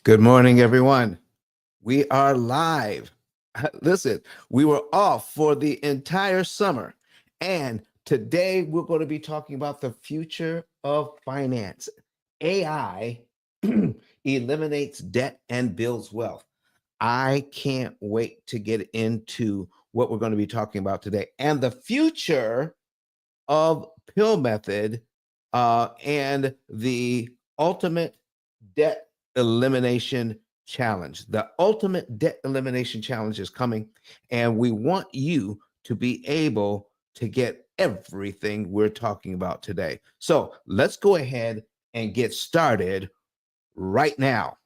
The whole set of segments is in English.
Good morning, everyone. We are live. Listen, we were off for the entire summer, and today we're going to be talking about the future of finance. AI eliminates debt and builds wealth. I can't wait to get into what we're going to be talking about today and the future of P.I.L.L method and the ultimate debt elimination challenge. The ultimate debt elimination challenge is coming, and we want you to be able to get everything we're talking about today. So let's go ahead and get started right now.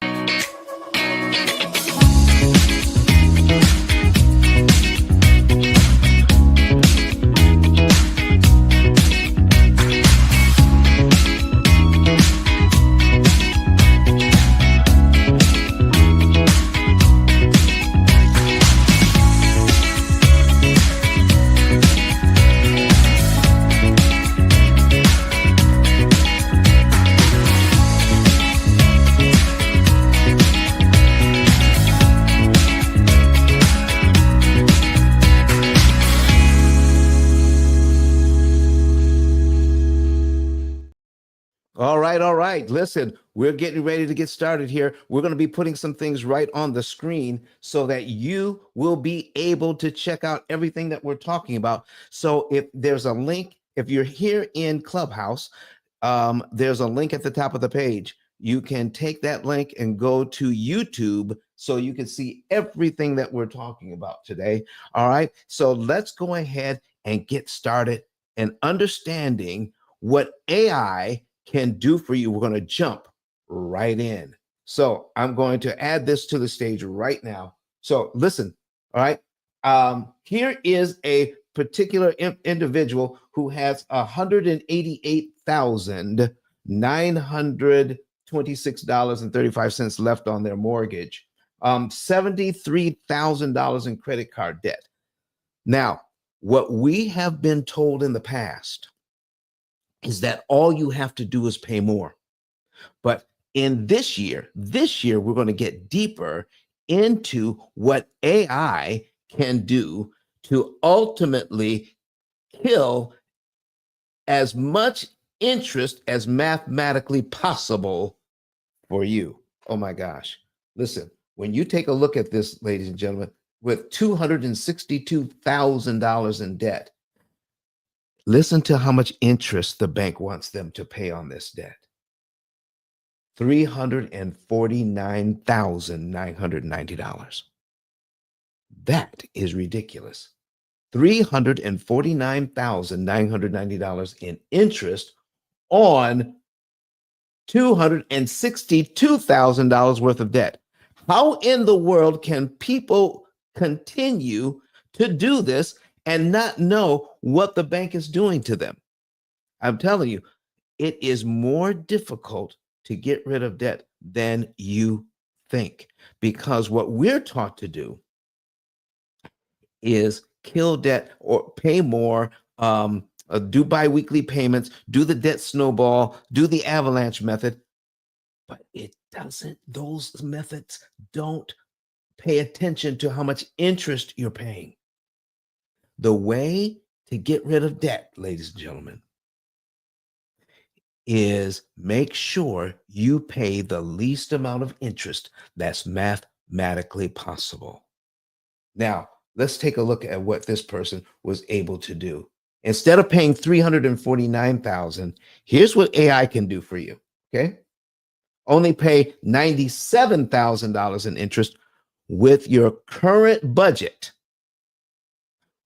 All right. Listen, we're getting ready to get started here. We're going to be putting some things right on the screen so that you will be able to check out everything that we're talking about. So if there's a link, if you're here in Clubhouse, there's a link at the top of the page. You can take that link and go to YouTube so you can see everything that we're talking about today. All right. So let's go ahead and get started in understanding what AI can do for you. We're going to jump right in. So I'm going to add this to the stage right now. So listen, all right. Here is a particular individual who has $188,926.35 left on their mortgage, $73,000 in credit card debt. Now, what we have been told in the past is that all you have to do is pay more. But in this year, we're going to get deeper into what AI can do to ultimately kill as much interest as mathematically possible for you. Oh my gosh. Listen, when you take a look at this, ladies and gentlemen, with $262,000 in debt, listen to how much interest the bank wants them to pay on this debt. $349,990. That is ridiculous. $349,990 in interest on $262,000 worth of debt. How in the world can people continue to do this and not know what the bank is doing to them? I'm telling you, it is more difficult to get rid of debt than you think, because what we're taught to do is kill debt or pay more, do biweekly payments, do the debt snowball, do the avalanche method. But it doesn't, those methods don't pay attention to how much interest you're paying. The way to get rid of debt, ladies and gentlemen, is make sure you pay the least amount of interest that's mathematically possible. Now, let's take a look at what this person was able to do. Instead of paying $349,000, here's what AI can do for you. Okay. Only pay $97,000 in interest with your current budget,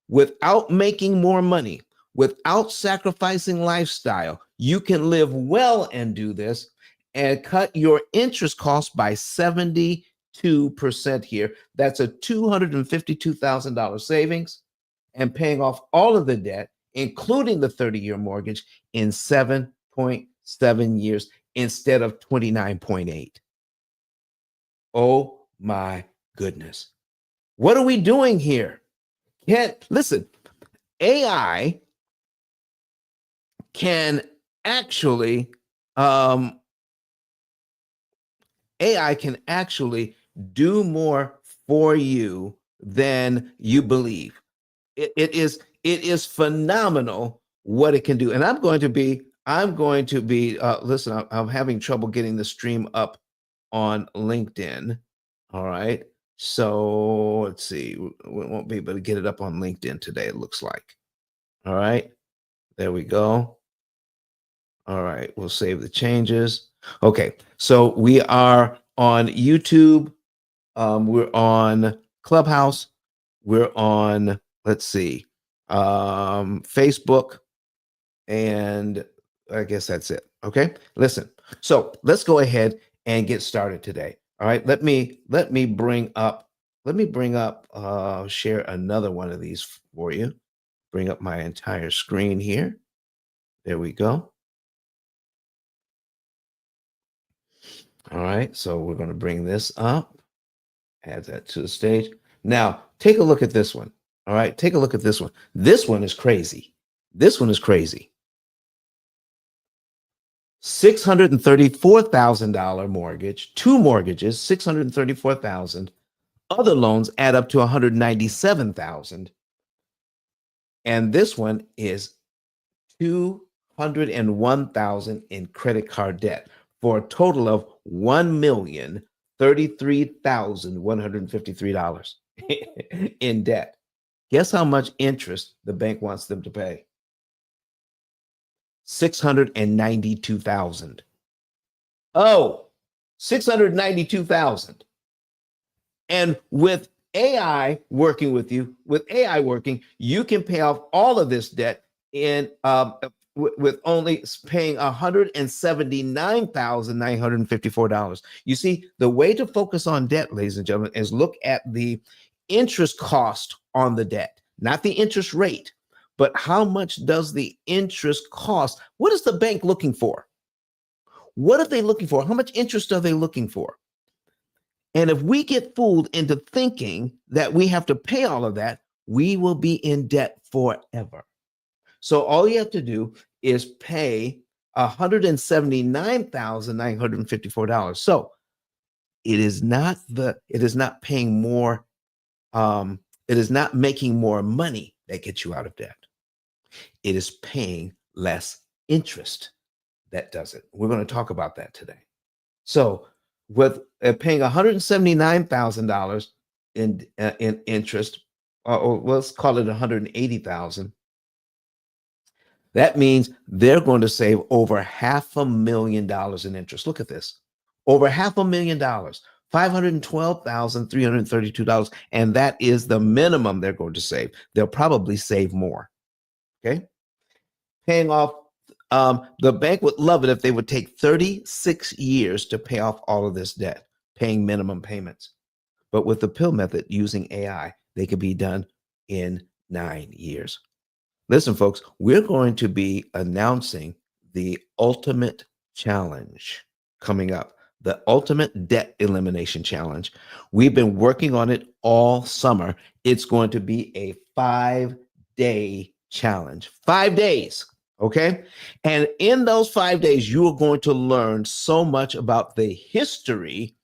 without making more money, without sacrificing lifestyle. You can live well and do this and cut your interest costs by 72% here. That's a $252,000 savings and paying off all of the debt, including the 30-year mortgage, in 7.7 years instead of 29.8. Oh my goodness. What are we doing here? Listen, AI can actually AI can actually do more for you than you believe. It is phenomenal what it can do. And I'm going to be listen, I'm having trouble getting the stream up on LinkedIn. All right. So let's see. We won't be able to get it up on LinkedIn today, it looks like. All right. There we go. All right. We'll save the changes. Okay. So we are on YouTube. We're on Clubhouse. We're on, let's see, Facebook. And I guess that's it. Okay. Listen. So let's go ahead and get started today. All right. Let me bring up share another one of these for you. Bring up my entire screen here. There we go. All right. So we're going to bring this up, add that to the stage. Now take a look at this one. All right. Take a look at this one. This one is crazy. This one is crazy. $634,000 mortgage, two mortgages, 634,000. Other loans add up to 197,000. And this one is 201,000 in credit card debt for a total of $1,033,153 in debt. Guess how much interest the bank wants them to pay? 692,000. Oh, 692,000. And with AI working with you, with AI working, you can pay off all of this debt in with only paying $179,954. You see, the way to focus on debt, ladies and gentlemen, is look at the interest cost on the debt, not the interest rate, but how much does the interest cost? What is the bank looking for? What are they looking for? How much interest are they looking for? And if we get fooled into thinking that we have to pay all of that, we will be in debt forever. So all you have to do is pay $179,954. So it is not paying more, it is not making more money that gets you out of debt. It is paying less interest that does it. We're going to talk about that today. So with paying $179,000 in interest, or let's call it $180,000, that means they're going to save over $500,000 in interest. Look at this, over $500,000, $512,332, and that is the minimum they're going to save. They'll probably save more. Okay, paying off. The bank would love it if they would take 36 years to pay off all of this debt, paying minimum payments. But with the P.I.L.L method using AI, they could be done in 9 years. Listen, folks, we're going to be announcing the ultimate challenge coming up, the ultimate debt elimination challenge. We've been working on it all summer. It's going to be a 5-day challenge, 5 days. Okay. And in those 5 days, you are going to learn so much about the history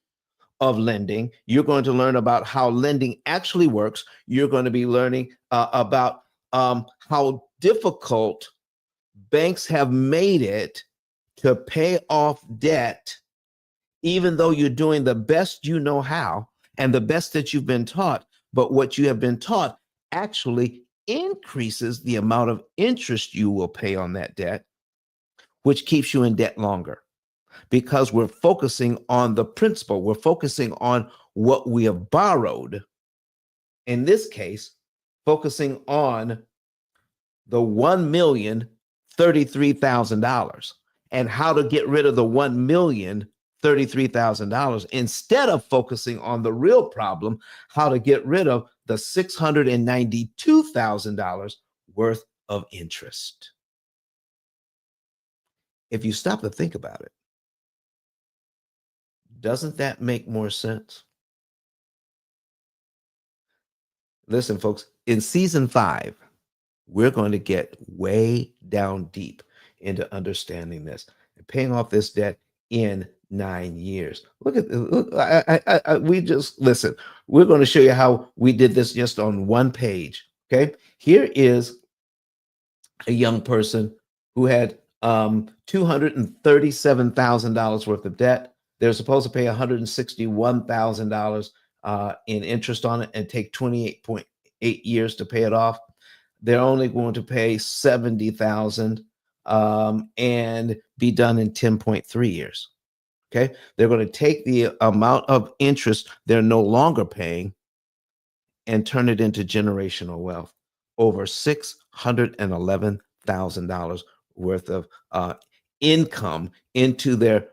of lending. You're going to learn about how lending actually works. You're going to be learning about how difficult banks have made it to pay off debt, even though you're doing the best you know how and the best that you've been taught. But what you have been taught actually increases the amount of interest you will pay on that debt, which keeps you in debt longer, because we're focusing on the principal. We're focusing on what we have borrowed. In this case, focusing on the $1,033,000 and how to get rid of the $1,033,000 instead of focusing on the real problem, how to get rid of the $692,000 worth of interest. If you stop to think about it, doesn't that make more sense? Listen, folks, in season 5, we're going to get way down deep into understanding this and paying off this debt in 9 years. Look at look, we just listen. We're going to show you how we did this just on one page. Okay, here is a young person who had $237,000 worth of debt. They're supposed to pay $161,000 in interest on it and take 28.8 years to pay it off. They're only going to pay 70,000 and be done in 10.3 years. Okay. They're going to take the amount of interest they're no longer paying and turn it into generational wealth. Over $611,000 worth of income into their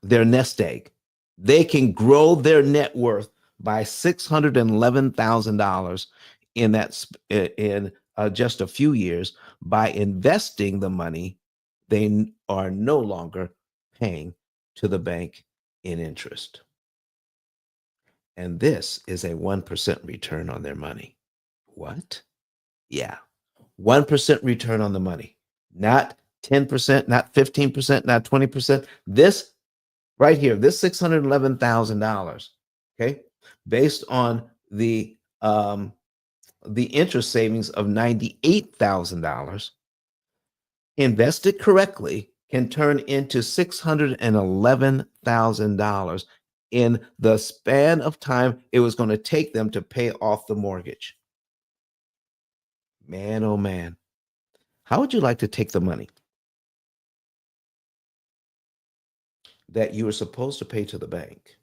nest egg. They can grow their net worth by $611,000 in in just a few years by investing the money they are no longer paying to the bank in interest. And this is a 1% return on their money. What? Yeah. 1% return on the money, not 10%, not 15%, not 20%. This right here, this $611,000, okay, based on the interest savings of $98,000, invested correctly, can turn into $611,000 in the span of time it was going to take them to pay off the mortgage. Man, oh man. How would you like to take the money that you were supposed to pay to the bank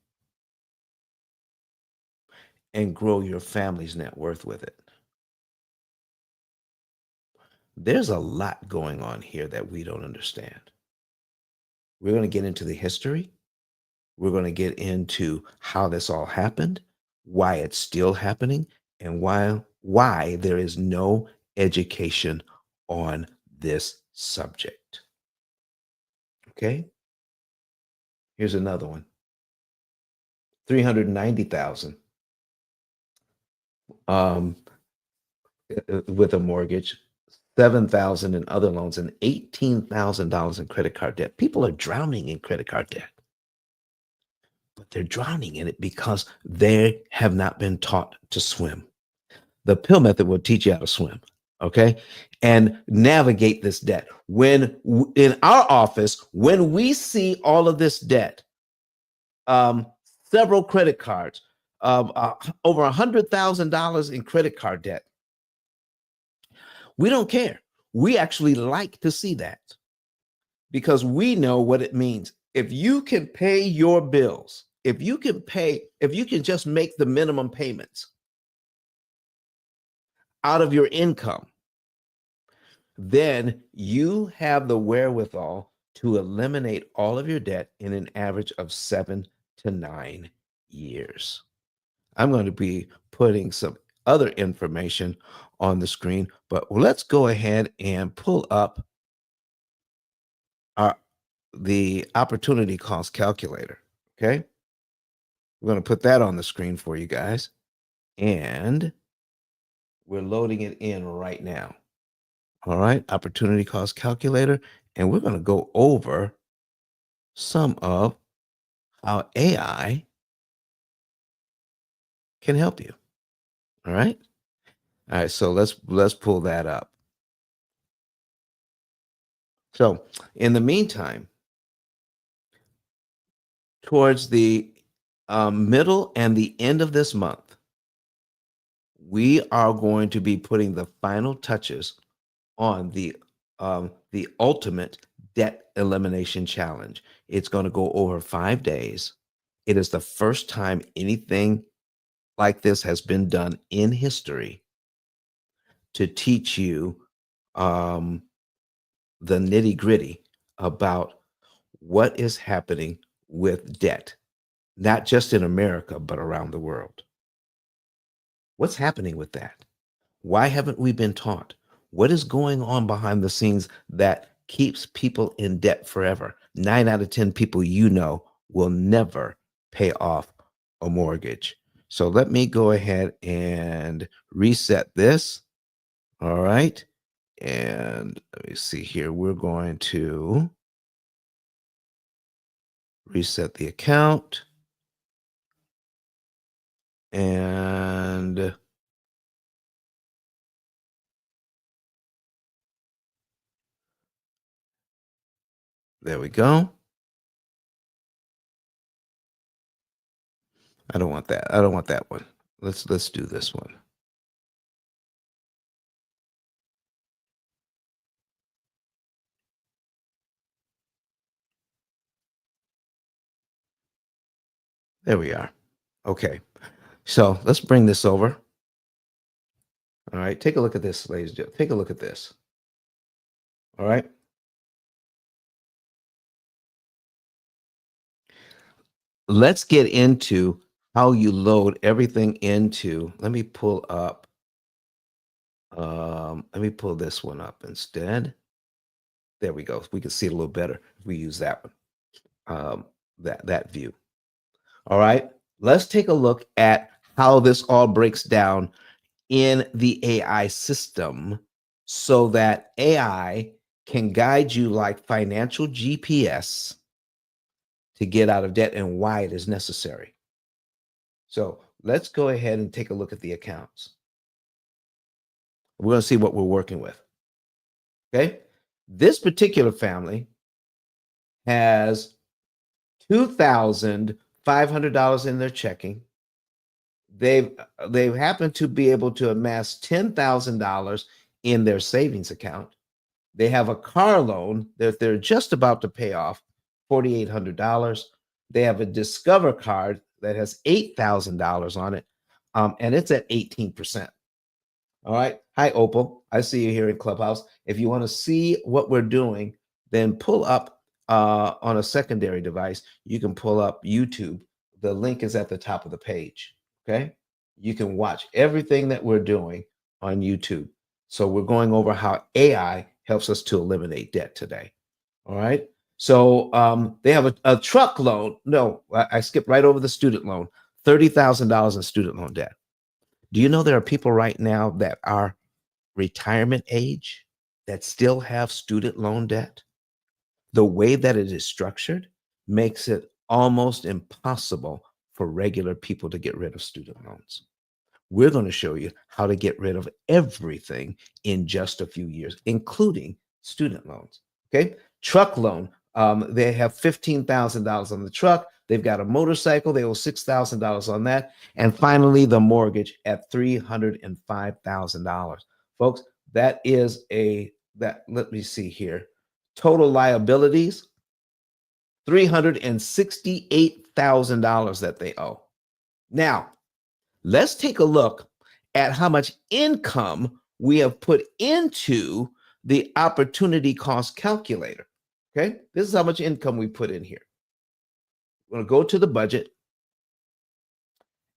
and grow your family's net worth with it? There's a lot going on here that we don't understand. We're going to get into the history. We're going to get into how this all happened, why it's still happening, and why there is no education on this subject. Okay? Here's another one. 390,000 with a mortgage, 7,000 in other loans, and $18,000 in credit card debt. People are drowning in credit card debt, but they're drowning in it because they have not been taught to swim. The P.I.L.L method will teach you how to swim, okay, and navigate this debt. In our office, when we see all of this debt, um, several credit cards, over $100,000 in credit card debt, we don't care. We actually like to see that because we know what it means. If you can pay your bills, if you can just make the minimum payments out of your income, then you have the wherewithal to eliminate all of your debt in an average of 7 to 9 years. I'm going to be putting some other information on the screen, but let's go ahead and pull up our the opportunity cost calculator. Okay. We're going to put that on the screen for you guys. And we're loading it in right now. All right. Opportunity cost calculator. And we're going to go over some of how AI can help you. All right. All right. So let's pull that up. So in the meantime, towards the middle and the end of this month, we are going to be putting the final touches on the ultimate debt elimination challenge. It's going to go over 5 days. It is the first time anything like this has been done in history to teach you um, the nitty gritty about what is happening with debt, not just in America, but around the world. What's happening with that? Why haven't we been taught? What is going on behind the scenes that keeps people in debt forever? 9 out of 10 people you know will never pay off a mortgage. So let me go ahead and reset this. All right. And let me see here. We're going to reset the account, and there we go. I don't want that. I don't want that one. Let's do this one. There we are. Okay. So let's bring this over. All right. Take a look at this, ladies and gentlemen. Take a look at this. All right. Let's get into how you load everything into. Let me pull this one up instead. There we go. We can see it a little better if we use that one. That view. All right. Let's take a look at how this all breaks down in the AI system so that AI can guide you like financial GPS to get out of debt and why it is necessary. So let's go ahead and take a look at the accounts. We're going to see what we're working with. Okay. This particular family has $2,500 in their checking. They've happened to be able to amass $10,000 in their savings account. They have a car loan that they're just about to pay off, $4,800. They have a Discover card that has $8,000 on it, and it's at 18%. All right. Hi, Opal. I see you here in Clubhouse. If you want to see what we're doing, then pull up on a secondary device. You can pull up YouTube. The link is at the top of the page. Okay. You can watch everything that we're doing on YouTube. So we're going over how AI helps us to eliminate debt today. All right. So they have a truck loan. No, I skipped right over the student loan, $30,000 in student loan debt. Do you know there are people right now that are retirement age that still have student loan debt? The way that it is structured makes it almost impossible for regular people to get rid of student loans. We're going to show you how to get rid of everything in just a few years, including student loans. Okay. Truck loan. They have $15,000 on the truck. They've got a motorcycle. They owe $6,000 on that. And finally, the mortgage at $305,000. Folks, that is let me see here. Total liabilities, $368,000 that they owe. Now, let's take a look at how much income we have put into the opportunity cost calculator. Okay, this is how much income we put in here. We're going to go to the budget,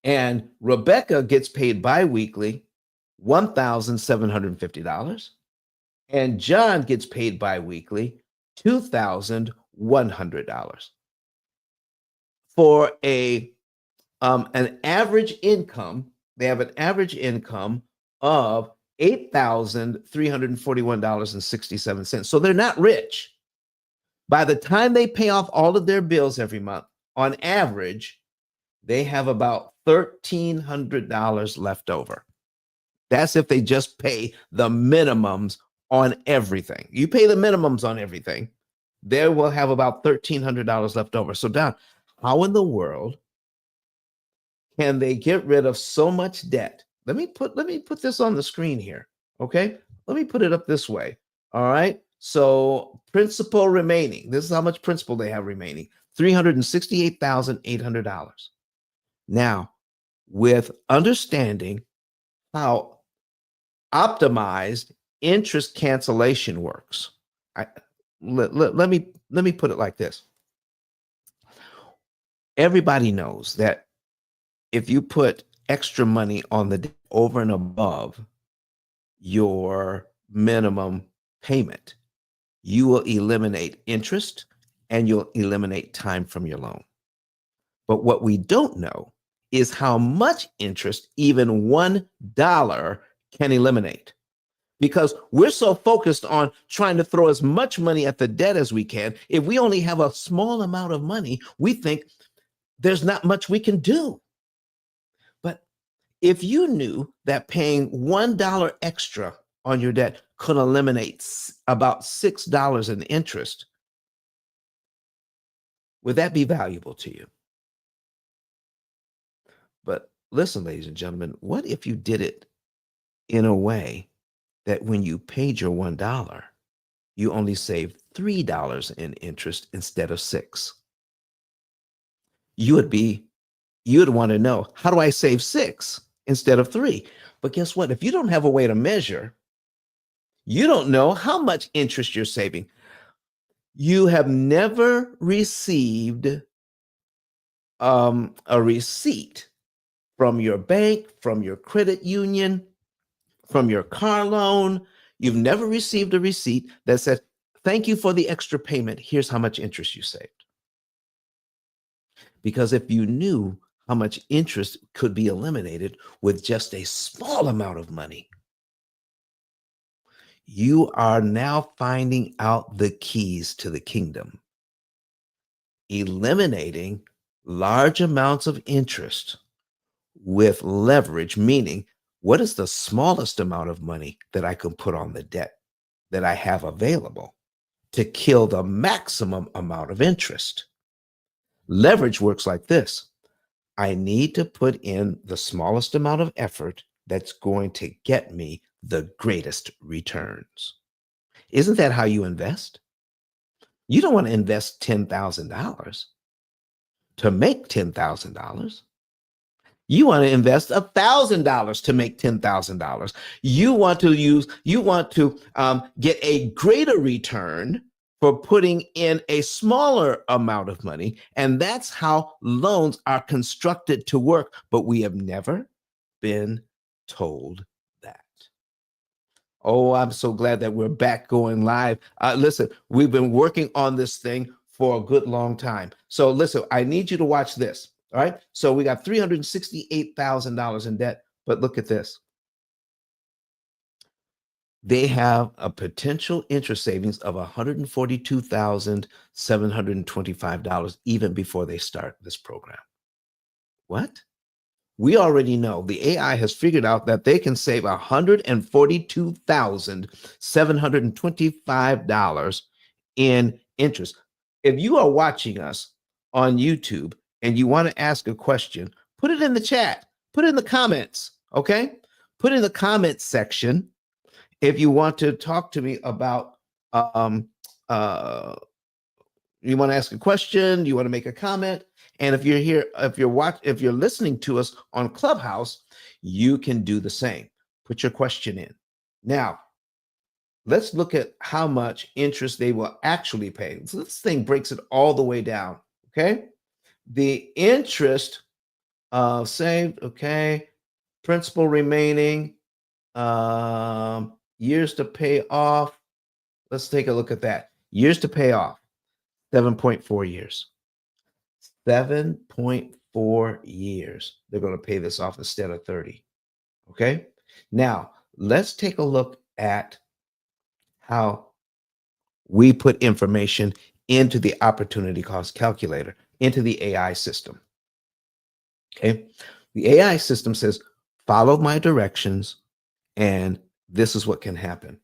and Rebecca gets paid biweekly $1,750, and John gets paid biweekly $2,100 for an average income. They have an average income of $8,341.67. So they're not rich. By the time they pay off all of their bills every month, on average, they have about $1,300 left over. That's if they just pay the minimums on everything. You pay the minimums on everything, they will have about $1,300 left over. So, Don, how in the world can they get rid of so much debt? Let me put this on the screen here. Okay. Let me put it up this way. All right. So principal remaining. This is how much principal they have remaining. $368,800. Now, with understanding how optimized interest cancellation works, let me put it like this. Everybody knows that if you put extra money on the over and above your minimum payment, you will eliminate interest and you'll eliminate time from your loan. But what we don't know is how much interest even $1 can eliminate. because we're so focused on trying to throw as much money at the debt as we can. If we only have a small amount of money, we think there's not much we can do. But if you knew that paying $1 extra on your debt could eliminate about $6 in interest, would that be valuable to you? But listen, ladies and gentlemen, what if you did it in a way that when you paid your $1, you only saved $3 in interest instead of 6? You would be, you would want to know, how do I save 6 instead of 3? But guess what? If you don't have a way to measure, you don't know how much interest you're saving. You have never received a receipt from your bank, from your credit union, from your car loan. You've never received a receipt that says, thank you for the extra payment. Here's how much interest you saved. Because if you knew how much interest could be eliminated with just a small amount of money, you are now finding out the keys to the kingdom, eliminating large amounts of interest with leverage, meaning what is the smallest amount of money that I can put on the debt that I have available to kill the maximum amount of interest. Leverage works like this. I need to put in the smallest amount of effort that's going to get me the greatest returns. Isn't that how you invest? You don't want to invest $10,000 to make $10,000. You want to invest $1,000 to make $10,000. You want to get a greater return for putting in a smaller amount of money. And that's how loans are constructed to work. But we have never been told that. Oh, I'm so glad that we're back going live. Listen, we've been working on this thing for a good long time. So listen, I need you to watch this. All right. So we got $368,000 in debt. But look at this. They have a potential interest savings of $142,725 even before they start this program. What? We already know the AI has figured out that they can save $142,725 in interest. If you are watching us on YouTube and you want to ask a question, put it in the chat, put it in the comments, okay? Put it in the comments section if you want to talk to me about uh you want to ask a question, you want to make a comment. And if you're here, if you're listening to us on Clubhouse, you can do the same. Put your question in. Now, let's look at how much interest they will actually pay. So this thing breaks it all the way down. Okay. The interest saved, okay, principal remaining, years to pay off. Let's take a look at that. Years to pay off, 7.4 years. 7.4 years. They're going to pay this off instead of 30. Okay. Now, let's take a look at how we put information into the opportunity cost calculator, into the AI system. Okay. The AI system says, follow my directions, and this is what can happen.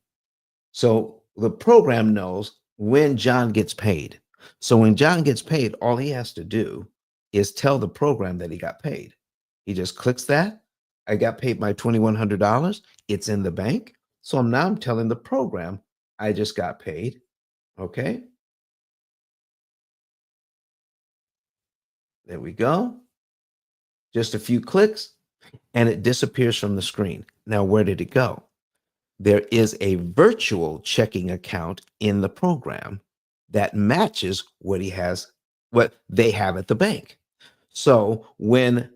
So the program knows when John gets paid. So when John gets paid, all he has to do is tell the program that he got paid. He just clicks that. I got paid my $2,100. It's in the bank. So I'm telling the program I just got paid. Okay. There we go. Just a few clicks and it disappears from the screen. Now, where did it go? There is a virtual checking account in the program that matches what they have at the bank. So when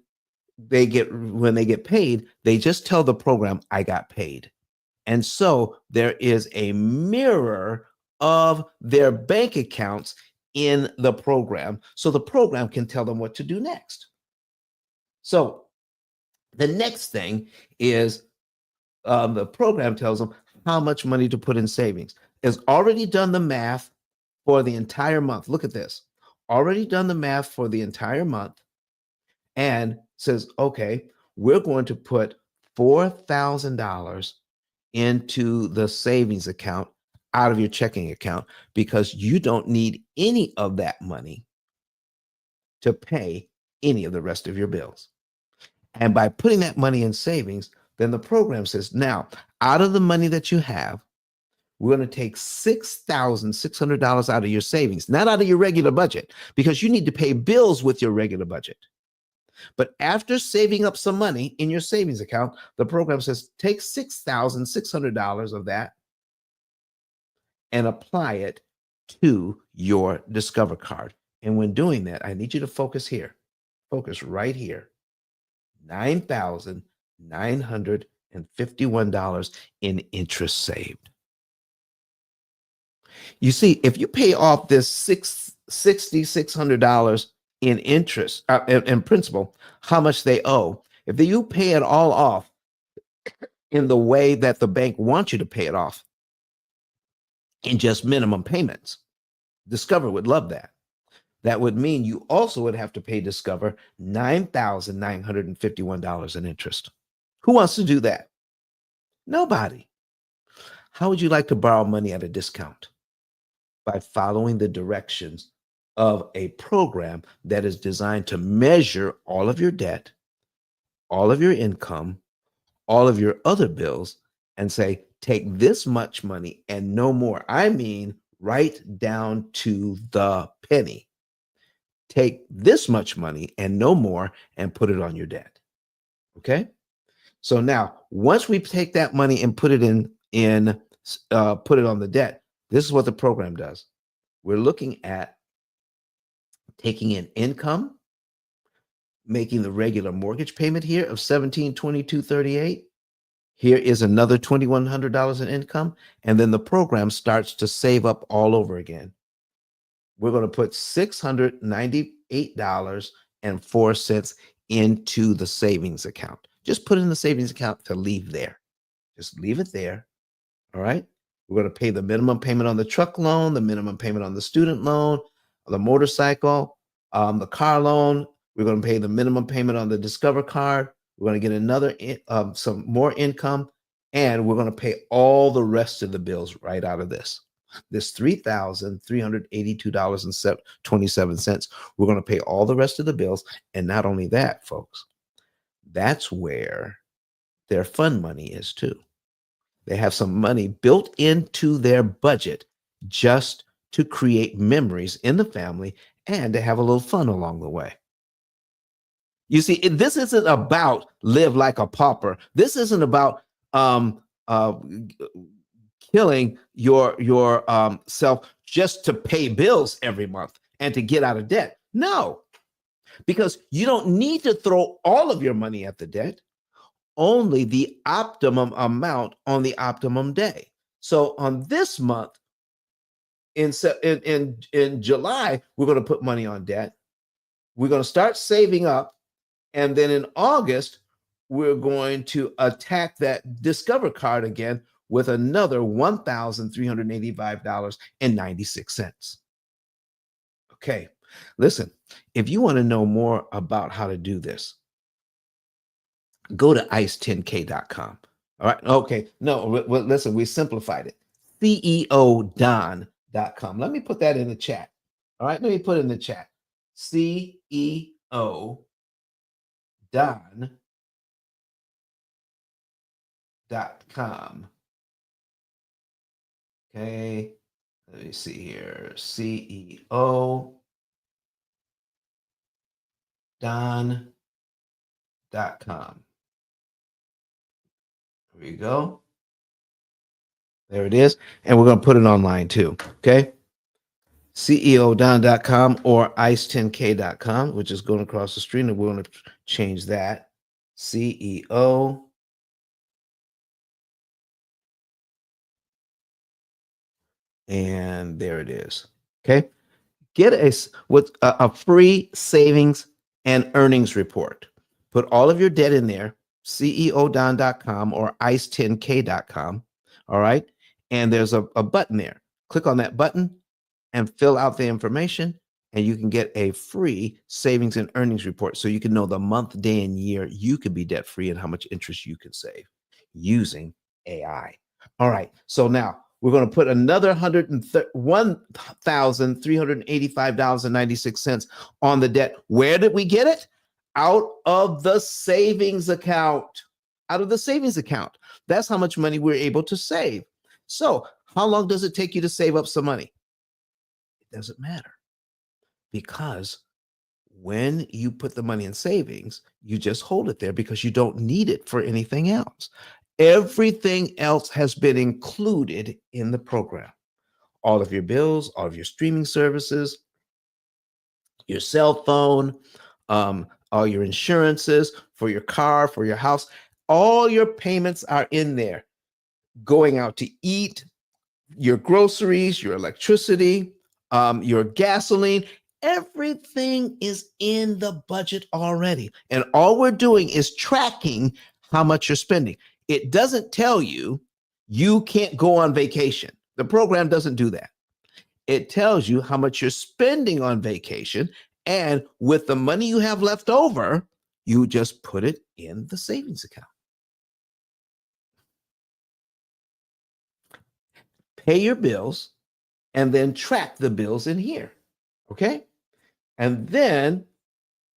they get paid, they just tell the program, I got paid. And so there is a mirror of their bank accounts in the program. So the program can tell them what to do next. So the next thing is the program tells them, how much money to put in savings. It's already done the math for the entire month. Look at this. Already done the math for the entire month and says, okay, we're going to put $4,000 into the savings account out of your checking account because you don't need any of that money to pay any of the rest of your bills. And by putting that money in savings, then the program says, now, out of the money that you have, we're going to take $6,600 out of your savings, not out of your regular budget, because you need to pay bills with your regular budget. But after saving up some money in your savings account, the program says, take $6,600 of that and apply it to your Discover card. And when doing that, I need you to focus here. Focus right here. $9,951 in interest saved. You see, if you pay off this $6,600 in interest in principal, how much they owe, if you pay it all off in the way that the bank wants you to pay it off in just minimum payments, Discover would love that. That would mean you also would have to pay Discover $9,951 in interest. Who wants to do that? Nobody. How would you like to borrow money at a discount? By following the directions of a program that is designed to measure all of your debt, all of your income, all of your other bills, and say, take this much money and no more. I mean, right down to the penny. Take this much money and no more and put it on your debt. Okay? So now, once we take that money and put it put it on the debt, this is what the program does. We're looking at taking in income, making the regular mortgage payment here of $1,722.38. Here is another $2,100 in income, and then the program starts to save up all over again. We're going to put $698.04 into the savings account. Just put it in the savings account to leave there. Just leave it there. All right. We're going to pay the minimum payment on the truck loan, the minimum payment on the student loan, the motorcycle, the car loan. We're going to pay the minimum payment on the Discover card. We're going to get another some more income, and we're going to pay all the rest of the bills right out of this $3,382.27. We're going to pay all the rest of the bills. And not only that, folks, that's where their fund money is too. They have some money built into their budget just to create memories in the family and to have a little fun along the way. You see, this isn't about live like a pauper. This isn't about killing your self just to pay bills every month and to get out of debt. No, because you don't need to throw all of your money at the debt, only the optimum amount on the optimum day. So on this month, in July, we're going to put money on debt. We're going to start saving up. And then in August, we're going to attack that Discover card again with another $1,385.96. Okay, listen, if you want to know more about how to do this, go to ice10k.com. All right. Okay. No, listen, we simplified it. ceodon.com. Let me put that in the chat. All right. Let me put it in the chat. ceodon.com. Okay. Let me see here. ceodon.com. There we go. There it is. And we're going to put it online too. Okay. ceodon.com or ice10k.com, which is going across the screen. And we're going to change that. CEO. And there it is. Okay. Get a free savings and earnings report. Put all of your debt in there, ceodon.com or ice10k.com. All right. And there's a button there. Click on that button and fill out the information, and you can get a free savings and earnings report so you can know the month, day, and year you could be debt free and how much interest you can save using AI. All right. So now we're going to put another $101,385.96 on the debt. Where did we get it? Out of the savings account. Out of the savings account. That's how much money we're able to save. So, how long does it take you to save up some money? It doesn't matter, because when you put the money in savings, you just hold it there because you don't need it for anything else. Everything else has been included in the program. All of your bills, all of your streaming services, your cell phone, all your insurances for your car, for your house, all your payments are in there. Going out to eat, your groceries, your electricity, your gasoline, everything is in the budget already. And all we're doing is tracking how much you're spending. It doesn't tell you you can't go on vacation. The program doesn't do that. It tells you how much you're spending on vacation. And with the money you have left over, you just put it in the savings account. Pay your bills and then track the bills in here. Okay. And then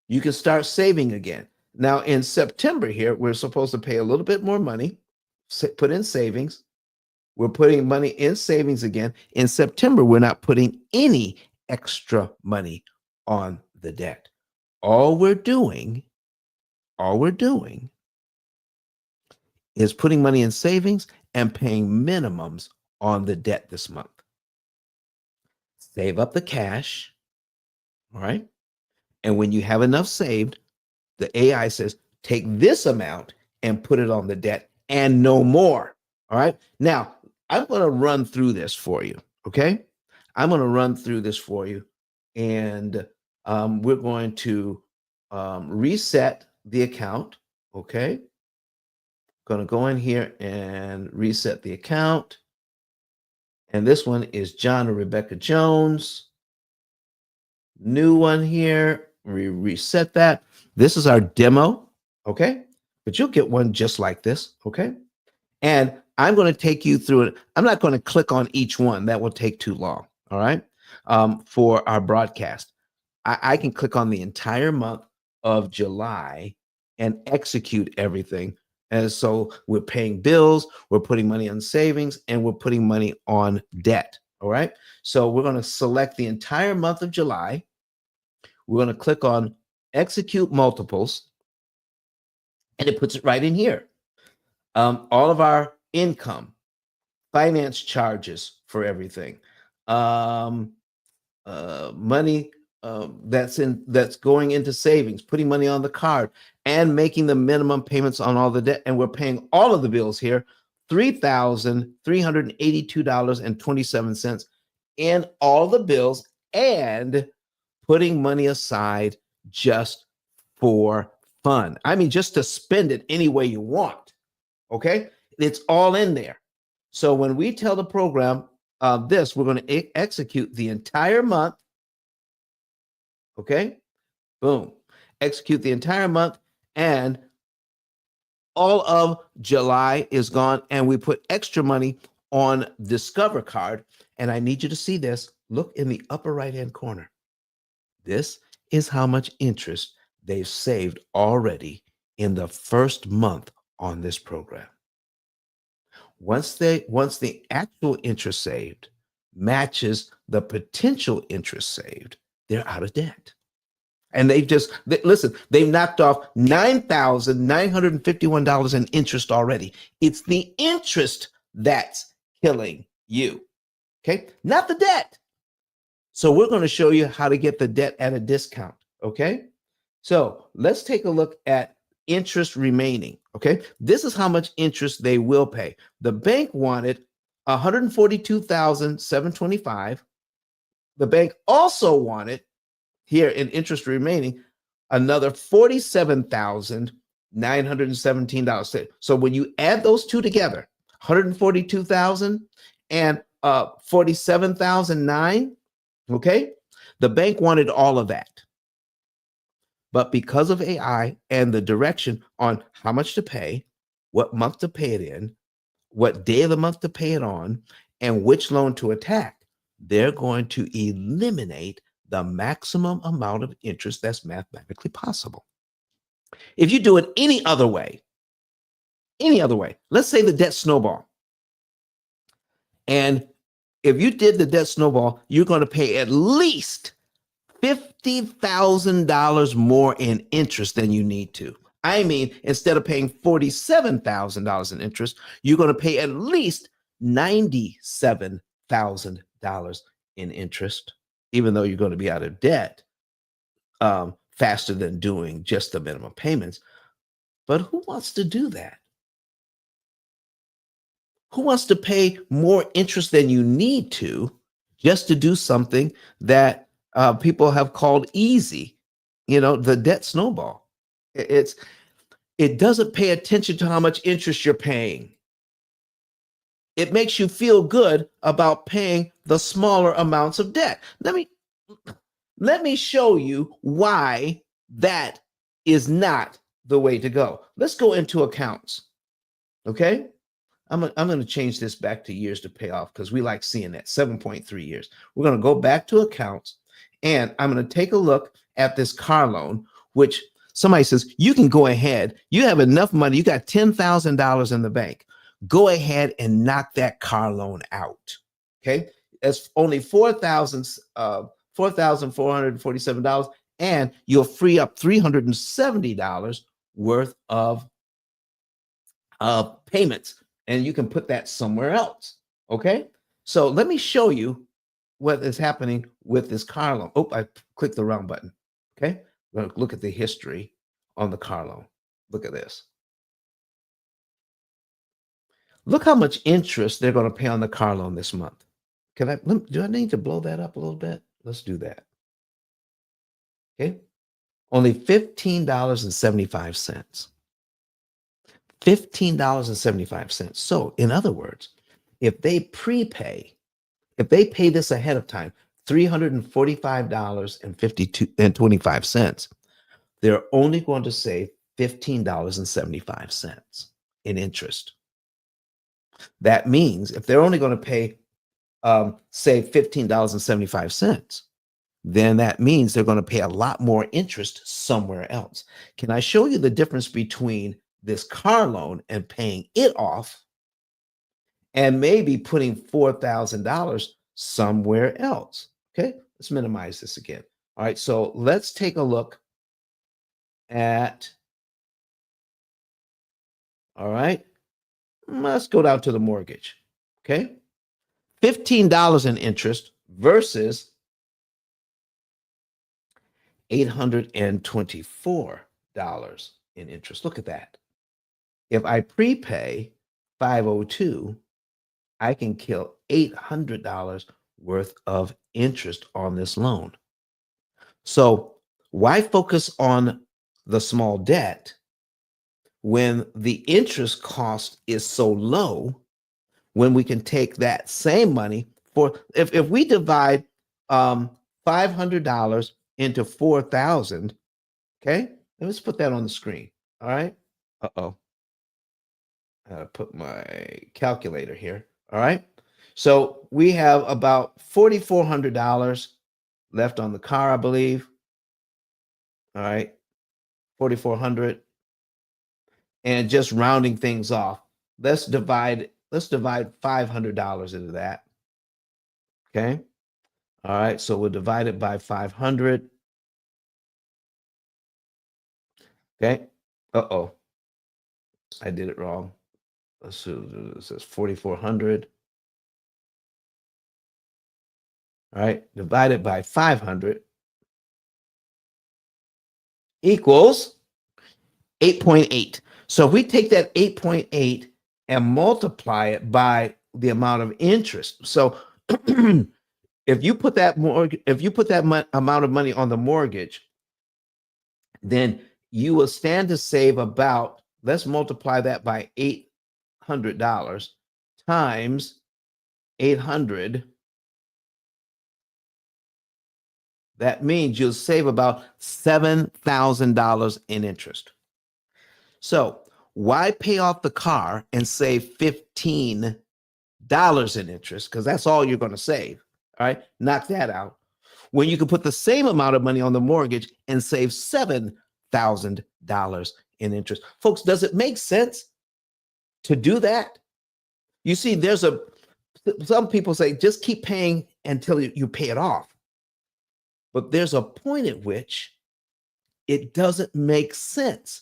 you can start saving again. Now, in September here, we're supposed to pay a little bit more money, put in savings. We're putting money in savings again. In September, we're not putting any extra money on the debt. All we're doing is putting money in savings and paying minimums on the debt this month. Save up the cash, all right? And when you have enough saved, the AI says, take this amount and put it on the debt and no more. All right. Now, I'm going to run through this for you. Okay. I'm going to run through this for you. And we're going to reset the account. Okay. Going to go in here and reset the account. And this one is John and Rebecca Jones. New one here. We reset that. This is our demo, okay? But you'll get one just like this, okay? And I'm going to take you through it. I'm not going to click on each one. That will take too long, all right? For our broadcast. I can click on the entire month of July and execute everything. And so we're paying bills, we're putting money on savings, and we're putting money on debt, all right? So we're going to select the entire month of July. We're going to click on execute multiples, and it puts it right in here. All of our income, finance charges for everything, money that's going into savings, putting money on the card, and making the minimum payments on all the debt. And we're paying all of the bills here, $3,382.27 in all the bills, and putting money aside just for fun. I mean, just to spend it any way you want. Okay. It's all in there. So when we tell the program this, we're going to execute the entire month. Okay. Boom. Execute the entire month, and all of July is gone. And we put extra money on Discover card. And I need you to see this. Look in the upper right-hand corner. This is how much interest they've saved already in the first month on this program. Once the actual interest saved matches the potential interest saved, they're out of debt. And they've knocked off $9,951 in interest already. It's the interest that's killing you. Okay, not the debt. So we're going to show you how to get the debt at a discount. Okay, so let's take a look at interest remaining. Okay, this is how much interest they will pay. The bank wanted $142,725. The bank also wanted, here in interest remaining, another $47,917. So when you add those two together, 142,000 and 47,009. Okay. The bank wanted all of that. But because of AI and the direction on how much to pay, what month to pay it in, what day of the month to pay it on, and which loan to attack, they're going to eliminate the maximum amount of interest that's mathematically possible. If you do it any other way, let's say the debt snowball. And if you did the debt snowball, you're going to pay at least $50,000 more in interest than you need to. I mean, instead of paying $47,000 in interest, you're going to pay at least $97,000 in interest, even though you're going to be out of debt faster than doing just the minimum payments. But who wants to do that? Who wants to pay more interest than you need to just to do something that people have called easy? The debt snowball. It doesn't pay attention to how much interest you're paying. It makes you feel good about paying the smaller amounts of debt. Let me show you why that is not the way to go. Let's go into accounts. Okay. I'm going to change this back to years to pay off because we like seeing that 7.3 years. We're going to go back to accounts, and I'm going to take a look at this car loan, which somebody says, you can go ahead. You have enough money. You got $10,000 in the bank. Go ahead and knock that car loan out. Okay. That's only $4,447, and you'll free up $370 worth of payments. And you can put that somewhere else. Okay. So let me show you what is happening with this car loan. Oh, I clicked the wrong button. Okay. We're going to look at the history on the car loan. Look at this. Look how much interest they're going to pay on the car loan this month. Do I need to blow that up a little bit? Let's do that. Okay. Only $15.75. $15.75. So, in other words, if they pay this ahead of time, $345.25, they're only going to save $15.75 in interest. That means if they're only going to pay, say, $15.75, then that means they're going to pay a lot more interest somewhere else. Can I show you the difference between this car loan and paying it off and maybe putting $4,000 somewhere else? Okay, let's minimize this again. All right, so let's take a look at, all right, let's go down to the mortgage. Okay, $15 in interest versus $824 in interest. Look at that. If I prepay 502, I can kill $800 worth of interest on this loan. So why focus on the small debt when the interest cost is so low, when we can take that same money if we divide $500 into 4,000, okay? Let's put that on the screen. All right. Uh-oh. Put my calculator here. All right. So we have about $4,400 left on the car, I believe. All right. 4,400. And just rounding things off, let's divide $500 into that. Okay. All right. So we'll divide it by 500. Okay. Uh-oh. I did it wrong. Let's see. It says 4,400. All right. Divided by 500 equals 8.8. So if we take that 8.8 and multiply it by the amount of interest. So if you put that amount of money on the mortgage, then you will stand to save about, let's multiply that by $800. times 800, that means you'll save about $7,000 in interest. So why pay off the car and save $15 in interest? Because that's all you're going to save. All right, knock that out. When you can put the same amount of money on the mortgage and save $7,000 in interest. Folks, does it make sense to do that? You see, some people say just keep paying until you pay it off. But there's a point at which it doesn't make sense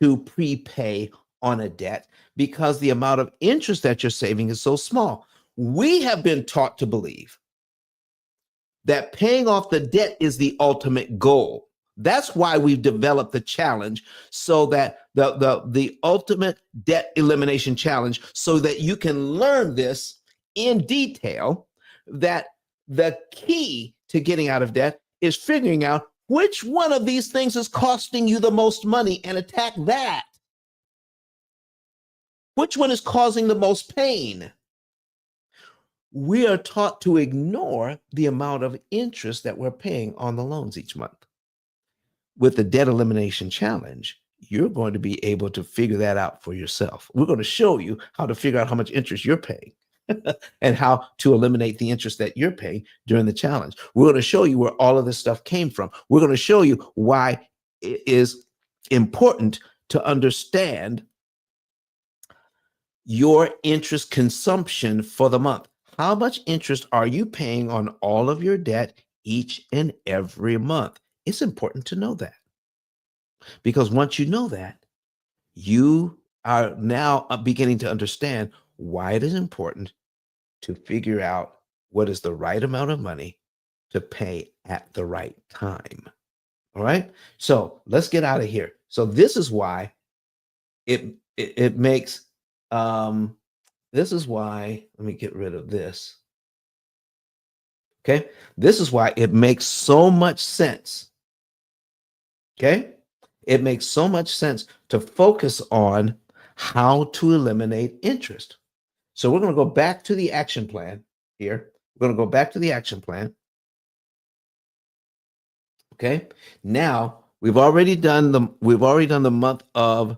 to prepay on a debt because the amount of interest that you're saving is so small. We have been taught to believe that paying off the debt is the ultimate goal. That's why we've developed the challenge, so that the ultimate debt elimination challenge, so that you can learn this in detail, that the key to getting out of debt is figuring out which one of these things is costing you the most money and attack that. Which one is causing the most pain? We are taught to ignore the amount of interest that we're paying on the loans each month. With the debt elimination challenge, you're going to be able to figure that out for yourself. We're going to show you how to figure out how much interest you're paying and how to eliminate the interest that you're paying during the challenge. We're going to show you where all of this stuff came from. We're going to show you why it is important to understand your interest consumption for the month. How much interest are you paying on all of your debt each and every month? It's important to know that, because once you know that, you are now beginning to understand why it is important to figure out what is the right amount of money to pay at the right time. All right. So let's get out of here. So this is why it makes this is why, let me get rid of this. Okay. This is why it makes so much sense. Okay. It makes so much sense to focus on how to eliminate interest. So we're going to go back to the action plan here. We're going to go back to the action plan. Okay. Now we've already done the month of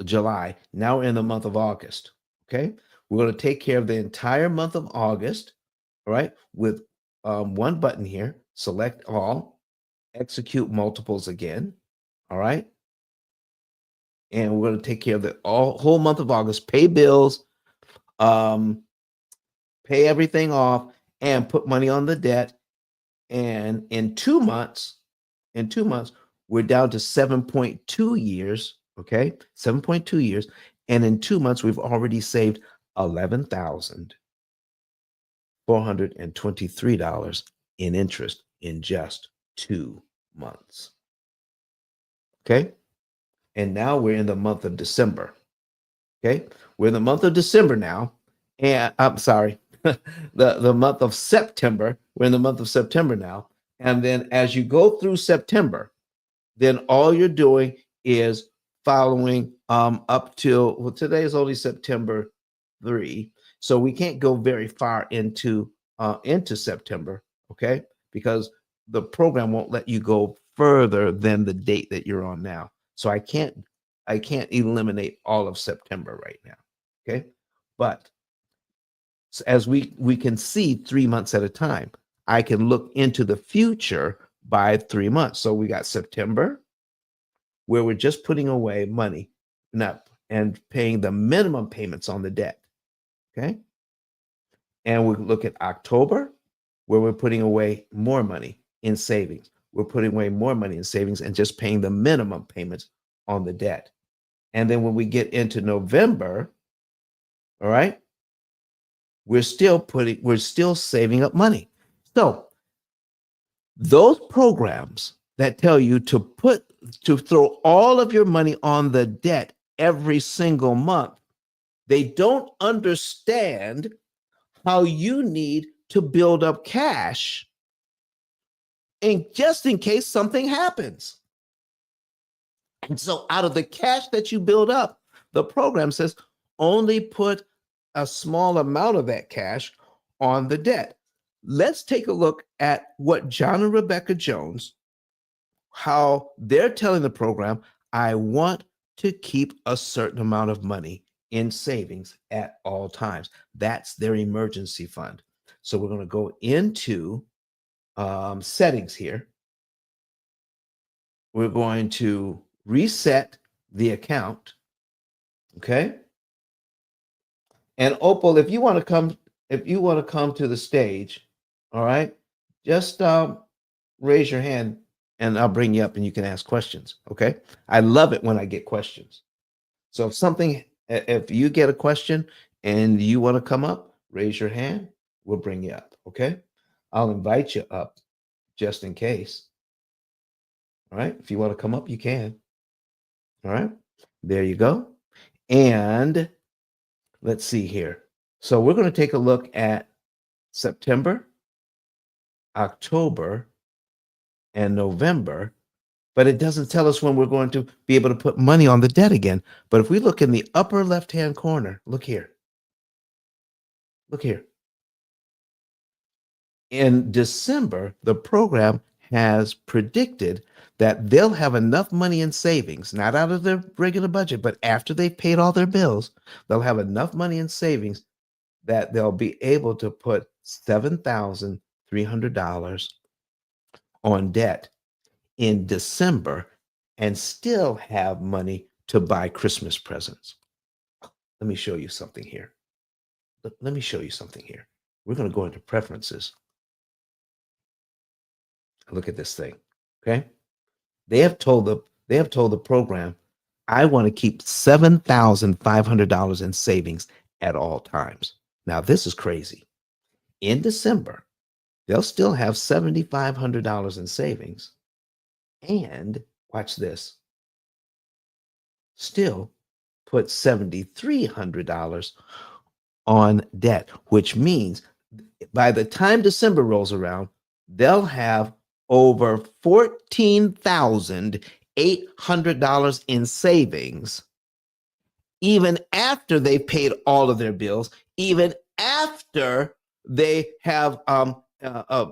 July. Now we're in the month of August. Okay. We're going to take care of the entire month of August. All right. With one button here, select all, execute multiples again. All right. And we're going to take care of the whole month of August, pay bills, pay everything off, and put money on the debt. And in 2 months, we're down to 7.2 years. Okay. 7.2 years. And in 2 months, we've already saved $11,423 in interest in just 2 months. Okay. And now we're in the month of December. Okay. We're in the month of December now. And I'm sorry, the month of September. We're in the month of September now. And then as you go through September, then all you're doing is following up till, well, today is only September 3. So we can't go very far into September, okay? Because the program won't let you go further than the date that you're on now. So I can't eliminate all of September right now, okay? But as we can see 3 months at a time, I can look into the future by 3 months. So we got September, where we're just putting away money and paying the minimum payments on the debt. Okay. And we look at October, where we're putting away more money in savings. We're putting away more money in savings and just paying the minimum payments on the debt. And then when we get into November, all right, we're still saving up money. So those programs that tell you to throw all of your money on the debt every single month, they don't understand how you need to build up cash, and just in case something happens. And so out of the cash that you build up, the program says only put a small amount of that cash on the debt. Let's take a look at what John and Rebecca Jones, how they're telling the program, I want to keep a certain amount of money in savings at all times. That's their emergency fund. So we're going to go into settings here. We're going to reset the account. Okay. And Opal, if you want to come to the stage, all right, just raise your hand and I'll bring you up and you can ask questions. Okay. I love it when I get questions. So if you get a question and you want to come up, raise your hand. We'll bring you up. Okay. I'll invite you up just in case. All right. If you want to come up, you can. All right. There you go. And let's see here. So we're going to take a look at September, October, and November, but it doesn't tell us when we're going to be able to put money on the debt again. But if we look in the upper left-hand corner, look here. Look here. In December, the program has predicted that they'll have enough money in savings, not out of their regular budget, but after they've paid all their bills, they'll have enough money in savings that they'll be able to put $7,300 on debt in December and still have money to buy Christmas presents. Let me show you something here. Let me show you something here. We're going to go into preferences. Look at this thing. Okay. They have told the program, I want to keep $7,500 in savings at all times. Now, this is crazy. In December, they'll still have $7,500 in savings. And watch this, still put $7,300 on debt, which means by the time December rolls around, they'll have over $14,800 in savings, even after they paid all of their bills, even after they have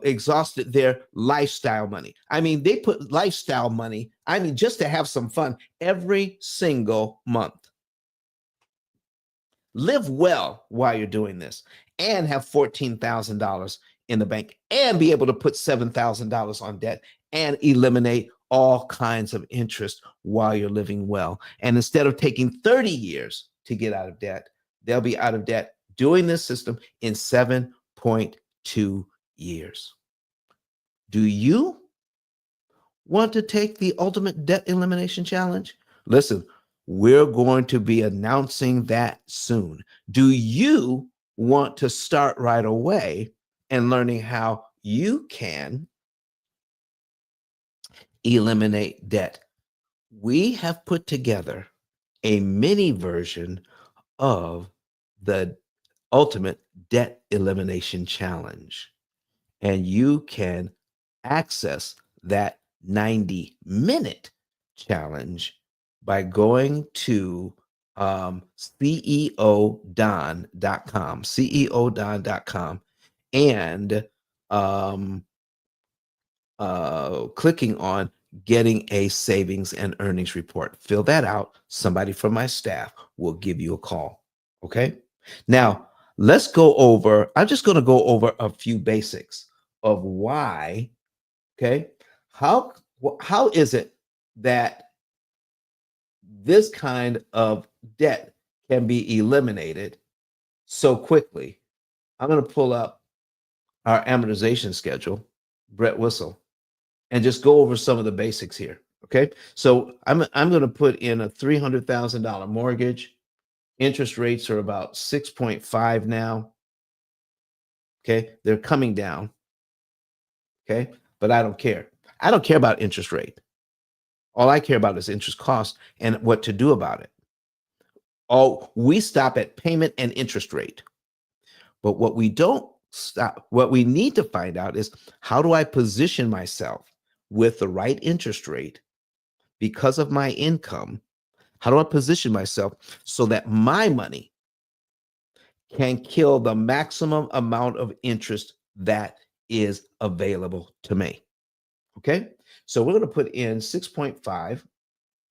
exhausted their lifestyle money. I mean, they put lifestyle money, I mean, just to have some fun every single month. Live well while you're doing this and have $14,000 in the bank and be able to put $7,000 on debt and eliminate all kinds of interest while you're living well. And instead of taking 30 years to get out of debt, they'll be out of debt doing this system in 7.2 years. Do you want to take the ultimate debt elimination challenge? Listen, we're going to be announcing that soon. Do you want to start right away and learning how you can eliminate debt? We have put together a mini version of the ultimate debt elimination challenge, and you can access that 90-minute challenge by going to ceodon.com, and clicking on getting a savings and earnings report. Fill that out. Somebody from my staff will give you a call. Okay. Now, I'm just going to go over a few basics of why. Okay. How is it that this kind of debt can be eliminated so quickly? I'm going to pull up our amortization schedule, Brett Whistle, and just go over some of the basics here. Okay. So I'm going to put in a $300,000 mortgage. Interest rates are about 6.5 now. Okay. They're coming down. Okay. But I don't care. I don't care about interest rate. All I care about is interest cost and what to do about it. Oh, we stop at payment and interest rate. But what we need to find out is, how do I position myself with the right interest rate because of my income? How do I position myself so that my money can kill the maximum amount of interest that is available to me. Okay. So we're going to put in 6.5.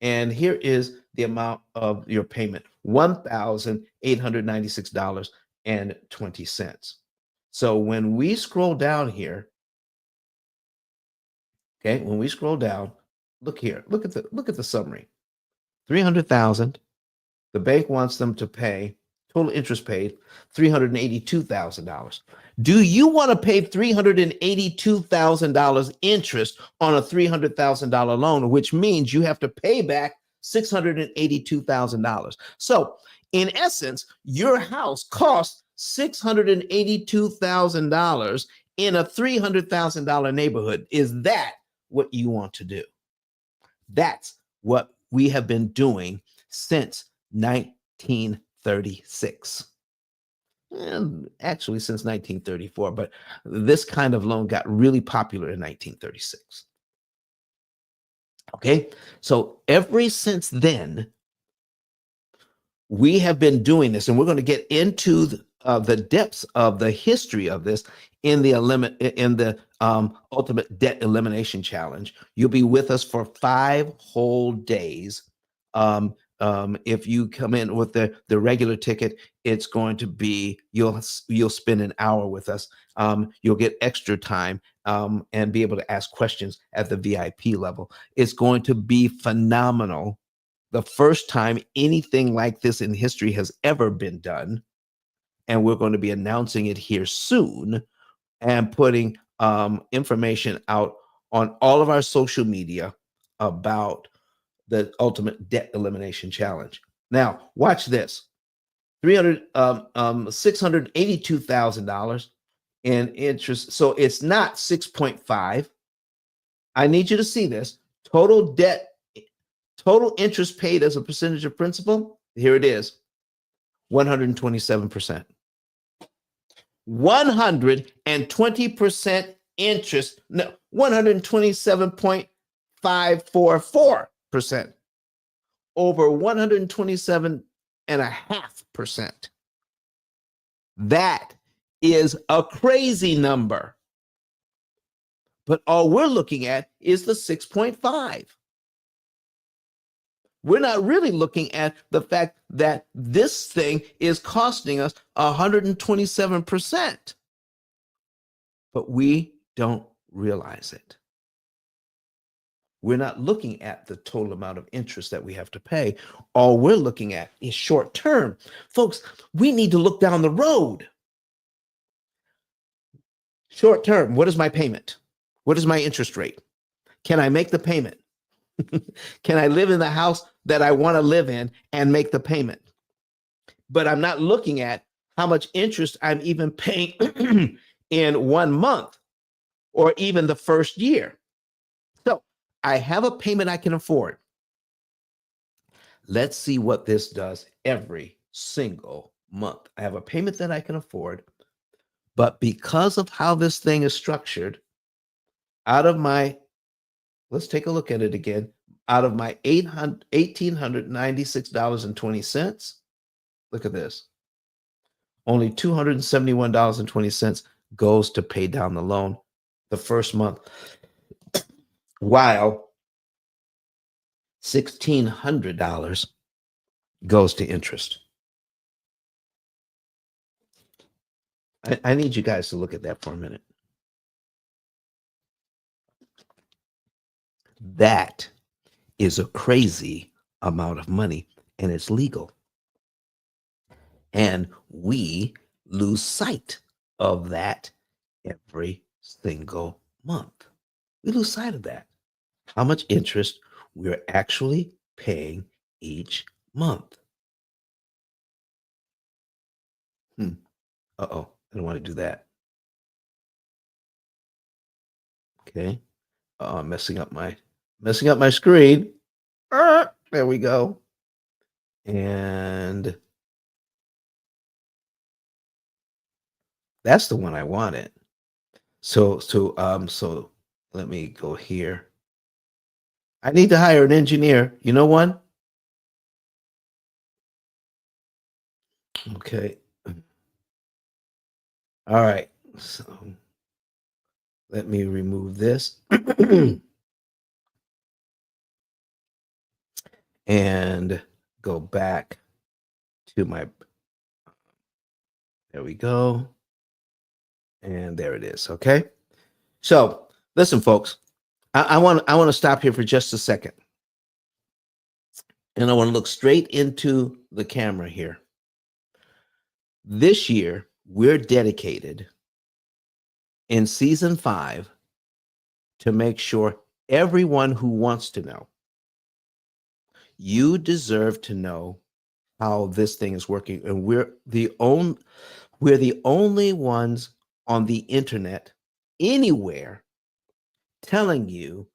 And here is the amount of your payment, $1,896.20. So when we scroll down here, okay, when we scroll down, look here, look at the summary. 300,000. The bank wants them to pay total interest paid $382,000. Do you want to pay $382,000 interest on a $300,000 loan, which means you have to pay back $682,000? So, in essence, your house costs $682,000 in a $300,000 neighborhood. Is that what you want to do? That's what we have been doing since 1936. And actually, since 1934, but this kind of loan got really popular in 1936. Okay, so ever since then, we have been doing this, and we're going to get into the depths of the history of this in the ultimate debt elimination challenge. You'll be with us for 5 whole days. If you come in with the regular ticket, it's going to be you'll spend an hour with us. You'll get extra time and be able to ask questions at the VIP level. It's going to be phenomenal. The first time anything like this in history has ever been done. And we're going to be announcing it here soon and putting information out on all of our social media about the ultimate debt elimination challenge. Now, watch this. $682,000 in interest. So it's not 6.5. I need you to see this. Total interest paid as a percentage of principal. Here it is. 127%. 120% interest. No, 127.544%. Over 127.5%. That is a crazy number. But all we're looking at is the 6.5. We're not really looking at the fact that this thing is costing us 127%. But we don't realize it. We're not looking at the total amount of interest that we have to pay. All we're looking at is short term. Folks, we need to look down the road. Short term, what is my payment? What is my interest rate? Can I make the payment? Can I live in the house that I want to live in and make the payment? But I'm not looking at how much interest I'm even paying in 1 month or even the first year. So I have a payment I can afford. Let's see what this does every single month. I have a payment that I can afford, but because of how this thing is structured, out of my, let's take a look at it again, out of my $1,896.20, look at this. Only $271.20 goes to pay down the loan the first month, while $1,600 goes to interest. I need you guys to look at that for a minute. That is a crazy amount of money, and it's legal. And we lose sight of that every single month. We lose sight of that. How much interest we're actually paying each month. Uh-oh, I don't want to do that. Okay. I'm messing up my screen. There we go. And that's the one I wanted. So let me go here. I need to hire an engineer. You know one? Okay. All right. So let me remove this and go back to my, there we go. And there it is. Okay. So listen, folks, I want to stop here for just a second. And I want to look straight into the camera here. This year, we're dedicated in season 5 to make sure everyone who wants to know, you deserve to know how this thing is working. And we're the only ones on the internet anywhere telling you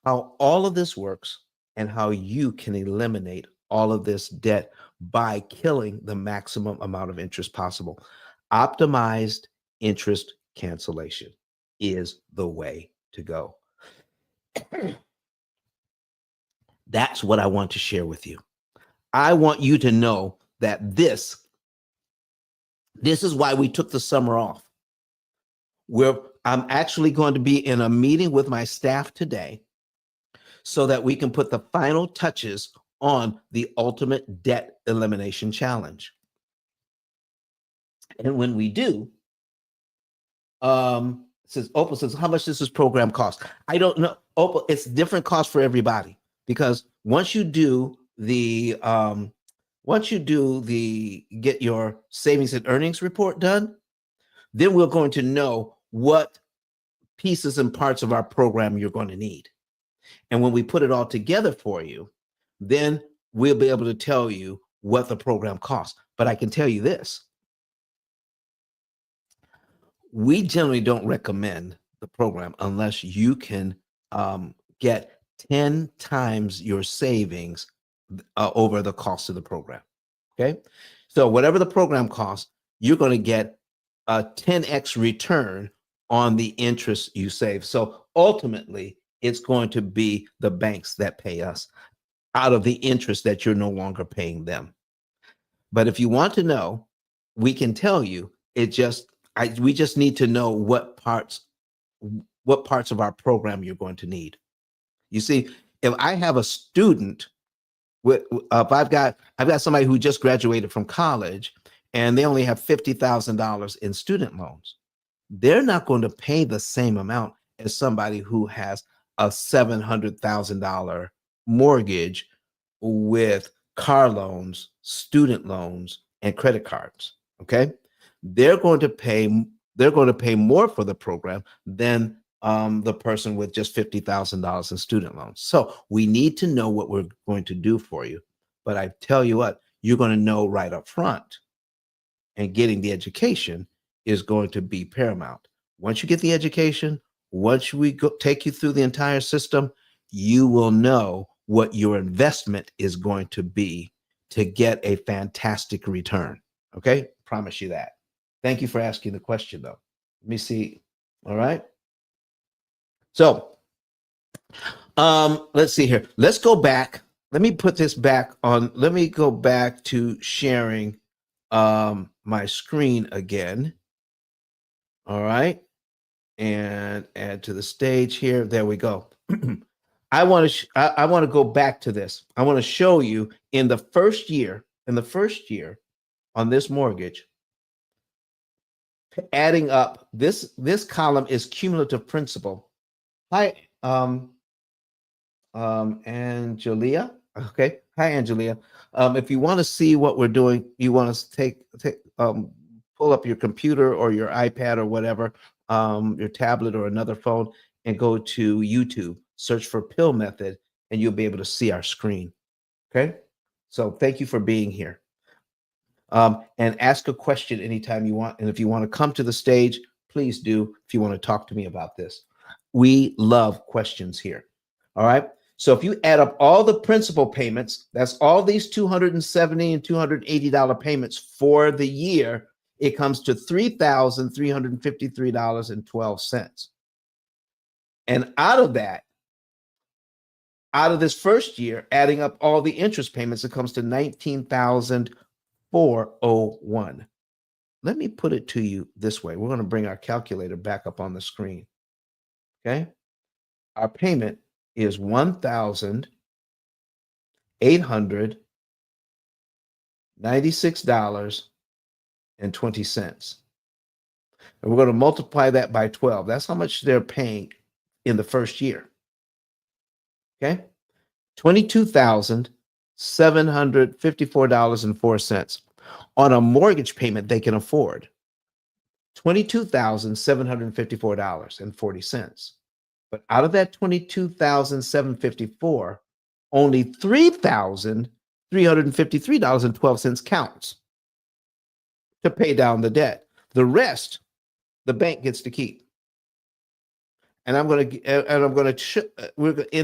how all of this works and how you can eliminate all of this debt by killing the maximum amount of interest possible. Optimized interest cancellation is the way to go. That's what I want to share with you. I want you to know that this is why we took the summer off. Where I'm actually going to be in a meeting with my staff today so that we can put the final touches on the ultimate debt elimination challenge. And when we do, Opal says, how much does this program cost? I don't know. Opal, it's different cost for everybody because once you do the get your savings and earnings report done, then we're going to know what pieces and parts of our program you're going to need. And when we put it all together for you, then we'll be able to tell you what the program costs. But I can tell you this, we generally don't recommend the program unless you can get 10 times your savings over the cost of the program. Okay. So whatever the program costs, you're going to get a 10x return on the interest you save. So ultimately, it's going to be the banks that pay us out of the interest that you're no longer paying them. But if you want to know, we can tell you. We just need to know what parts of our program you're going to need. You see, if I have a student with, if I've got somebody who just graduated from college and they only have $50,000 in student loans, they're not going to pay the same amount as somebody who has a $700,000 mortgage with car loans, student loans, and credit cards. Okay, they're going to pay more for the program than the person with just $50,000 in student loans. So we need to know what we're going to do for you. But I tell you what, you're going to know right up front, and getting the education is going to be paramount. Once you get the education, once we take you through the entire system, you will know what your investment is going to be to get a fantastic return. Okay, promise you that. Thank you for asking the question, though. Let me see. All right. So, let's see here. Let's go back. Let me put this back on. Let me go back to sharing my screen again. All right. And add to the stage here. There we go. I want to go back to this. I want to show you in the first year on this mortgage, adding up this column is cumulative principal. Hi, Angelia. Okay. Hi, Angelia. If you want to see what we're doing, you want to pull up your computer or your iPad or whatever, your tablet or another phone, and go to YouTube, search for P.I.L.L method, and you'll be able to see our screen. Okay. So thank you for being here. And ask a question anytime you want. And if you want to come to the stage, please do. If you want to talk to me about this, we love questions here. All right. So if you add up all the principal payments, that's all these $270 and $280 payments for the year, it comes to $3,353.12. And out of that, out of this first year, adding up all the interest payments, it comes to $19,401. let me put it to you this way. We're going to bring our calculator back up on the screen. Okay. Our payment is $1,896.20. And we're going to multiply that by 12. That's how much they're paying in the first year. Okay. $22,754.04 on a mortgage payment they can afford. $22,754.40. But out of that $22,754, only $3,353.12 counts to pay down the debt. The rest, the bank gets to keep. And we're in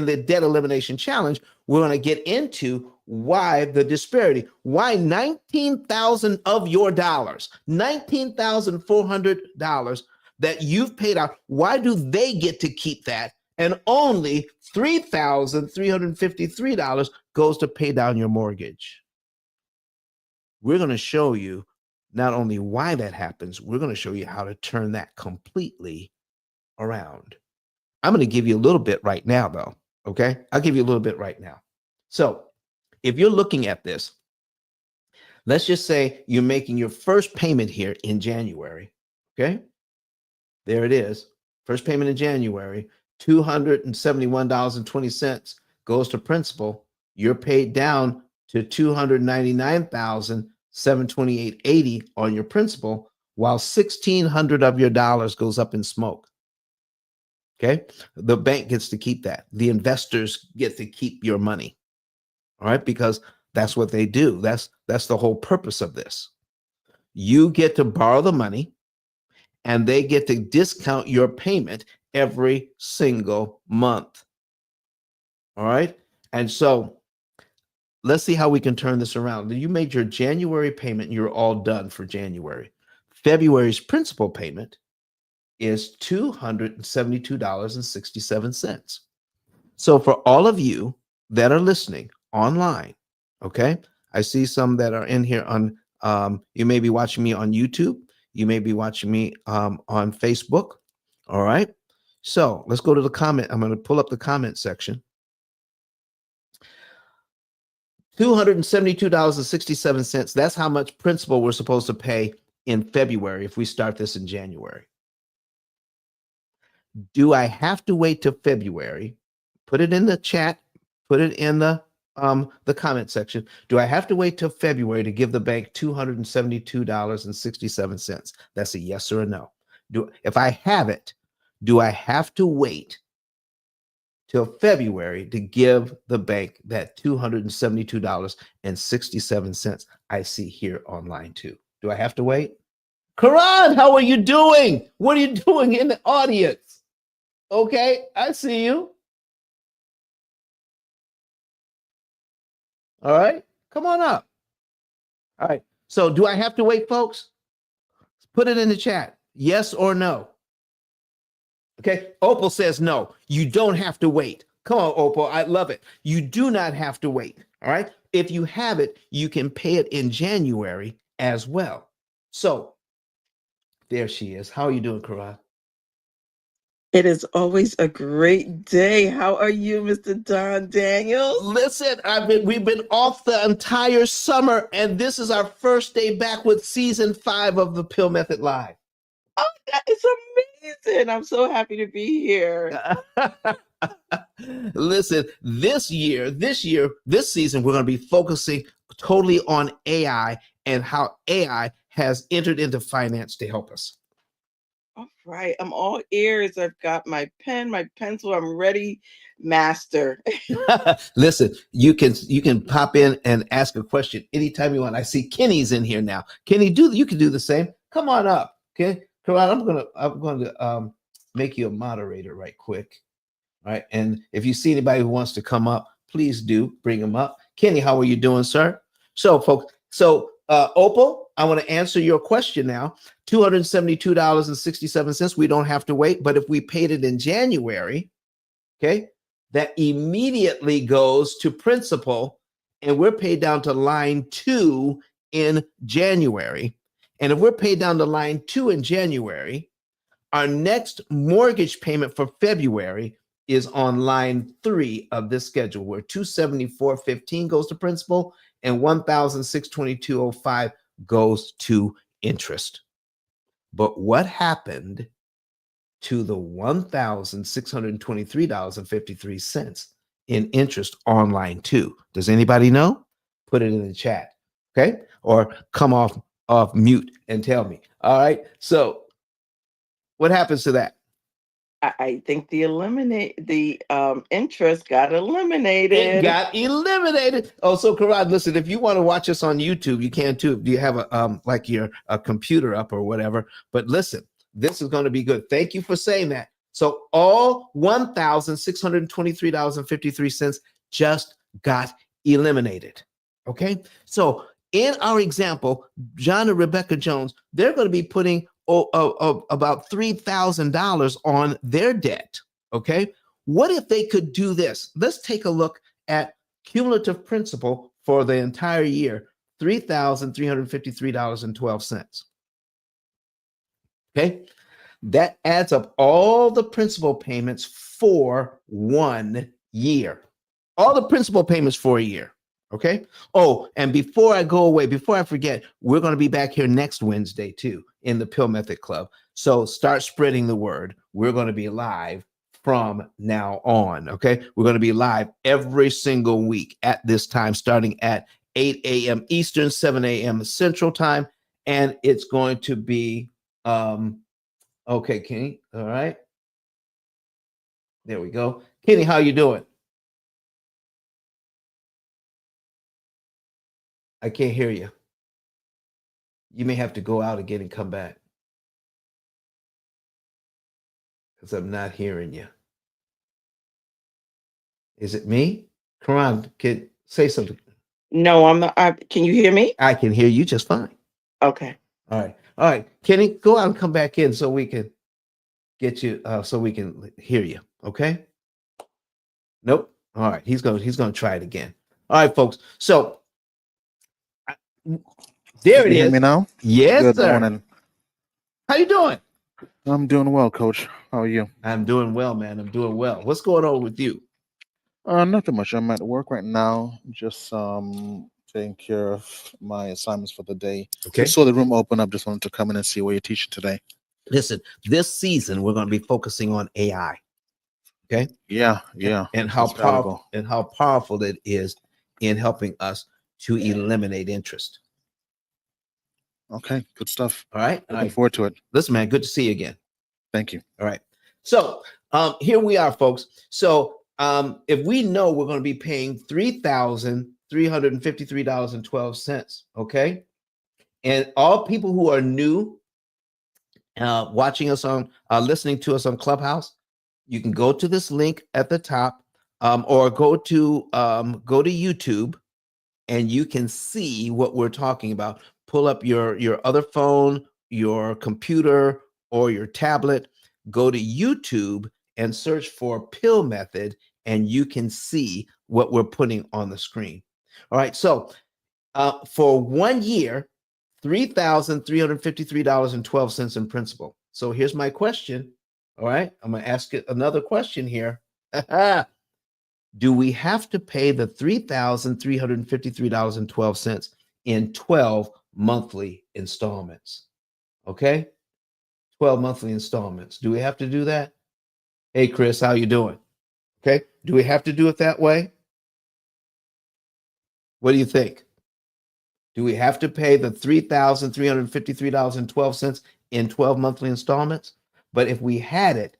the debt elimination challenge, we're going to get into why the disparity, why 19,000 of your dollars, $19,400 that you've paid out, why do they get to keep that? And only $3,353 goes to pay down your mortgage. We're going to show you not only why that happens, we're going to show you how to turn that completely around. I'm going to give you a little bit right now, though. Okay. I'll give you a little bit right now. So if you're looking at this, let's just say you're making your first payment here in January. Okay. There it is. First payment in January, $271.20 goes to principal. You're paid down to $299,728.80 on your principal, while $1,600 of your dollars goes up in smoke. Okay. The bank gets to keep that. The investors get to keep your money. All right. Because that's what they do. That's the whole purpose of this. You get to borrow the money and they get to discount your payment every single month. All right. And so let's see how we can turn this around. You made your January payment. You're all done for January. February's principal payment is $272.67. So for all of you that are listening online, okay, I see some that are in here on, you may be watching me on YouTube. You may be watching me on Facebook. All right. So let's go to the comment. I'm going to pull up the comment section. $272.67. That's how much principal we're supposed to pay in February if we start this in January. Do I have to wait till February? Put it in the chat. Put it in the comment section. Do I have to wait till February to give the bank $272.67? That's a yes or a no. If I have it, do I have to wait till February to give the bank that $272.67 I see here online too? Do I have to wait? Karan, how are you doing? What are you doing in the audience? Okay, I see you. All right, come on up. All right, so do I have to wait, folks? Put it in the chat, yes or no. Okay, Opal says no, you don't have to wait. Come on, Opal, I love it. You do not have to wait, all right? If you have it, you can pay it in January as well. So there she is. How are you doing, Karan? It is always a great day. How are you, Mr. Don Daniels? Listen, we've been off the entire summer, and this is our first day back with season 5 of the P.I.L.L Method Live. Oh, that is amazing. I'm so happy to be here. Listen, this season, we're going to be focusing totally on AI and how AI has entered into finance to help us. All right. I'm all ears. I've got my pen, my pencil. I'm ready, master. Listen, you can pop in and ask a question anytime you want. I see Kenny's in here now. Kenny, you can do the same. Come on up. Okay. Come on. I'm going to make you a moderator right quick. All right. And if you see anybody who wants to come up, please do bring them up. Kenny, how are you doing, sir? So, folks, Opal, I want to answer your question now. $272.67. We don't have to wait. But if we paid it in January, okay, that immediately goes to principal, and we're paid down to line 2 in January. And if we're paid down to line 2 in January, our next mortgage payment for February is on line 3 of this schedule, where 274.15 goes to principal and 1,622.05 goes to interest. But what happened to the $1,623.53 in interest on line 2? Does anybody know? Put it in the chat, okay? Or come off mute and tell me. All right. So what happens to that? I think the interest got eliminated. It got eliminated. Oh, so Karad, listen, if you want to watch us on YouTube, you can too. Do you have a like your computer up or whatever? But listen, this is going to be good. Thank you for saying that. So all $1,623.53 just got eliminated. Okay. So in our example, John and Rebecca Jones, they're going to be putting about $3,000 on their debt. Okay. What if they could do this? Let's take a look at cumulative principal for the entire year, $3,353.12. Okay. That adds up all the principal payments for 1 year. All the principal payments for a year. Okay. Oh, and before I go away, before I forget, we're going to be back here next Wednesday too in the P.I.L.L Method Club. So start spreading the word. We're going to be live from now on. Okay. We're going to be live every single week at this time, starting at 8 a.m. Eastern, 7 a.m. Central Time. And it's going to be, okay, Kenny. All right. There we go. Kenny, how you doing? I can't hear you. You may have to go out again and come back, because I'm not hearing you. Is it me? Karan, can say something. No, I'm not. Can you hear me? I can hear you just fine. Okay. All right. All right. Kenny, go out and come back in so we can get you, so we can hear you. Okay. Nope. All right. He's gonna try it again. All right, folks. So there it You hear is. me now? Yes, Good sir. morning. How you doing? I'm doing well, Coach. How are you? I'm doing well, man. I'm doing well. What's going on with you? Nothing much. I'm at work right now, just taking care of my assignments for the day. Okay. Just saw the room open up. Just wanted to come in and see what you're teaching today. Listen, this season we're going to be focusing on AI. Okay. Yeah. And how That's valuable. powerful it is in helping us to eliminate interest. Okay, good stuff. All right. Looking forward to it. Listen, man, good to see you again. Thank you. All right. So here we are, folks. So if we know we're going to be paying $3,353.12, okay, and all people who are new watching us on listening to us on Clubhouse, you can go to this link at the top, or go to YouTube, and you can see what we're talking about. Pull up your other phone, your computer, or your tablet. Go to YouTube and search for P.I.L.L Method, and you can see what we're putting on the screen. All right. So for 1 year, $3,353.12 in principal. So here's my question. All right. I'm going to ask it another question here. Do we have to pay the $3,353.12 in 12 monthly installments? Okay. 12 monthly installments. Do we have to do that? Hey, Chris, how you doing? Okay. Do we have to do it that way? What do you think? Do we have to pay the $3,353.12 in 12 monthly installments? But if we had it,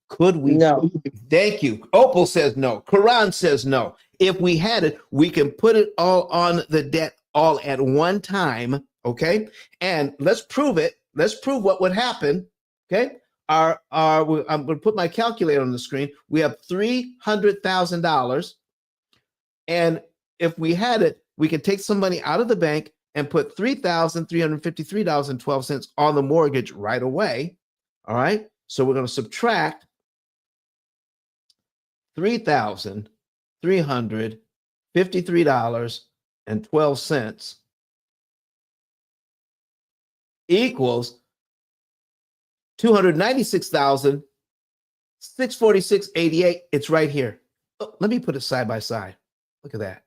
could we? No. Thank you. Opal says no. Quran says no. If we had it, we can put it all on the debt all at one time. Okay. And let's prove it. Let's prove what would happen. Okay. I'm going to put my calculator on the screen. We have $300,000. And if we had it, we could take some money out of the bank and put $3,353.12 on the mortgage right away. All right. So we're going to subtract $3,353.12 equals 296,646.88. It's right here. Oh, let me put it side by side. Look at that.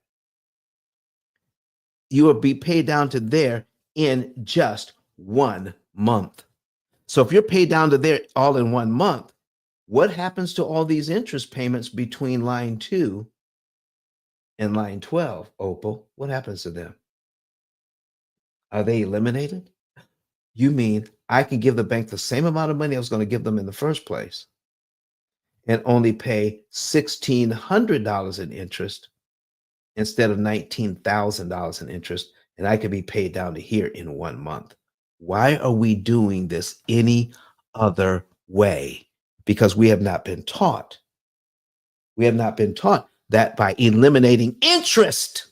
You will be paid down to there in just 1 month. So if you're paid down to there all in 1 month, what happens to all these interest payments between line 2 and line 12, Opal? What happens to them? Are they eliminated? You mean I can give the bank the same amount of money I was going to give them in the first place and only pay $1,600 in interest instead of $19,000 in interest, and I could be paid down to here in 1 month. Why are we doing this any other way? Because we have not been taught. We have not been taught that by eliminating interest,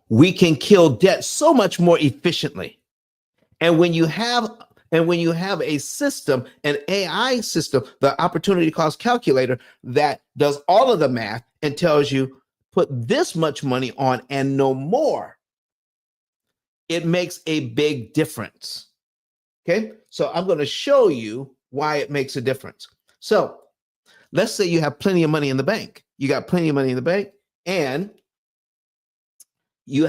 we can kill debt so much more efficiently. And when you have a system, an AI system, the opportunity cost calculator that does all of the math and tells you put this much money on and no more, it makes a big difference. Okay, so I'm going to show you why it makes a difference. So let's say you have plenty of money in the bank. You got plenty of money in the bank, and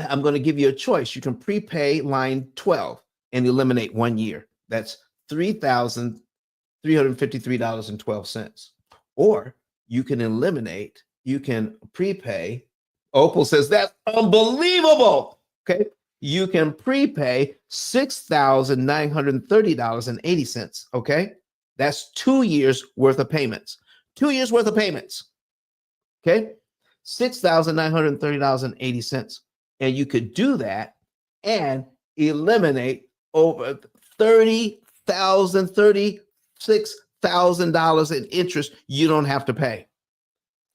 I'm going to give you a choice. You can prepay line 12 and eliminate 1 year. That's $3,353.12. Or you can prepay. Opal says that's unbelievable. Okay. You can prepay $6,930.80. Okay. That's 2 years worth of payments. 2 years worth of payments. Okay. $6,930.80. And you could do that and eliminate over $36,000 in interest you don't have to pay.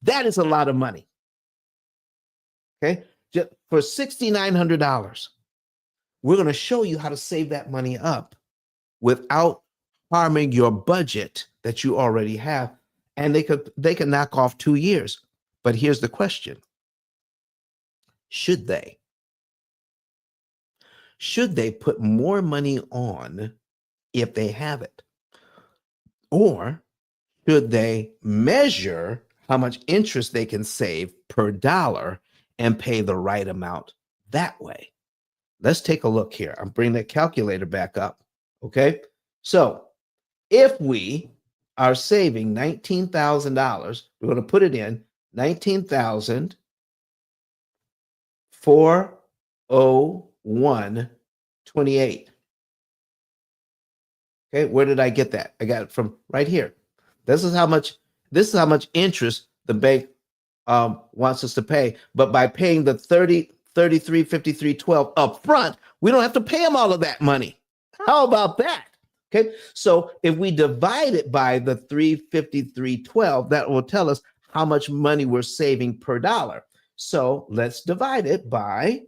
That is a lot of money. Okay, just for $6,900, we're going to show you how to save that money up without harming your budget that you already have, and they can knock off 2 years. But here's the question: should they? Should they put more money on if they have it? Or should they measure how much interest they can save per dollar and pay the right amount that way? Let's take a look here. I'm bringing that calculator back up. Okay. So if we are saving $19,000, we're going to put it in 19,401.28. Okay, where did I get that? I got it from right here. This is how much interest the bank wants us to pay. But by paying the 33.53.12 up front, we don't have to pay them all of that money. How about that? Okay, so if we divide it by the 353.12, that will tell us how much money we're saving per dollar. So let's divide it by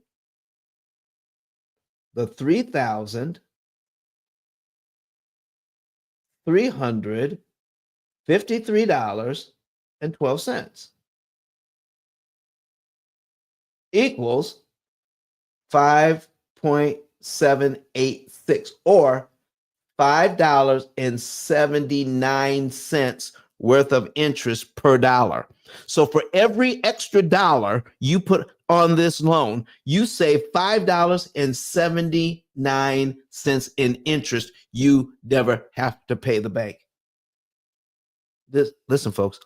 the $3,353.12 equals 5.786, or $5.79 worth of interest per dollar. So for every extra dollar you put on this loan, you save $5.79 in interest you never have to pay the bank. Listen, folks,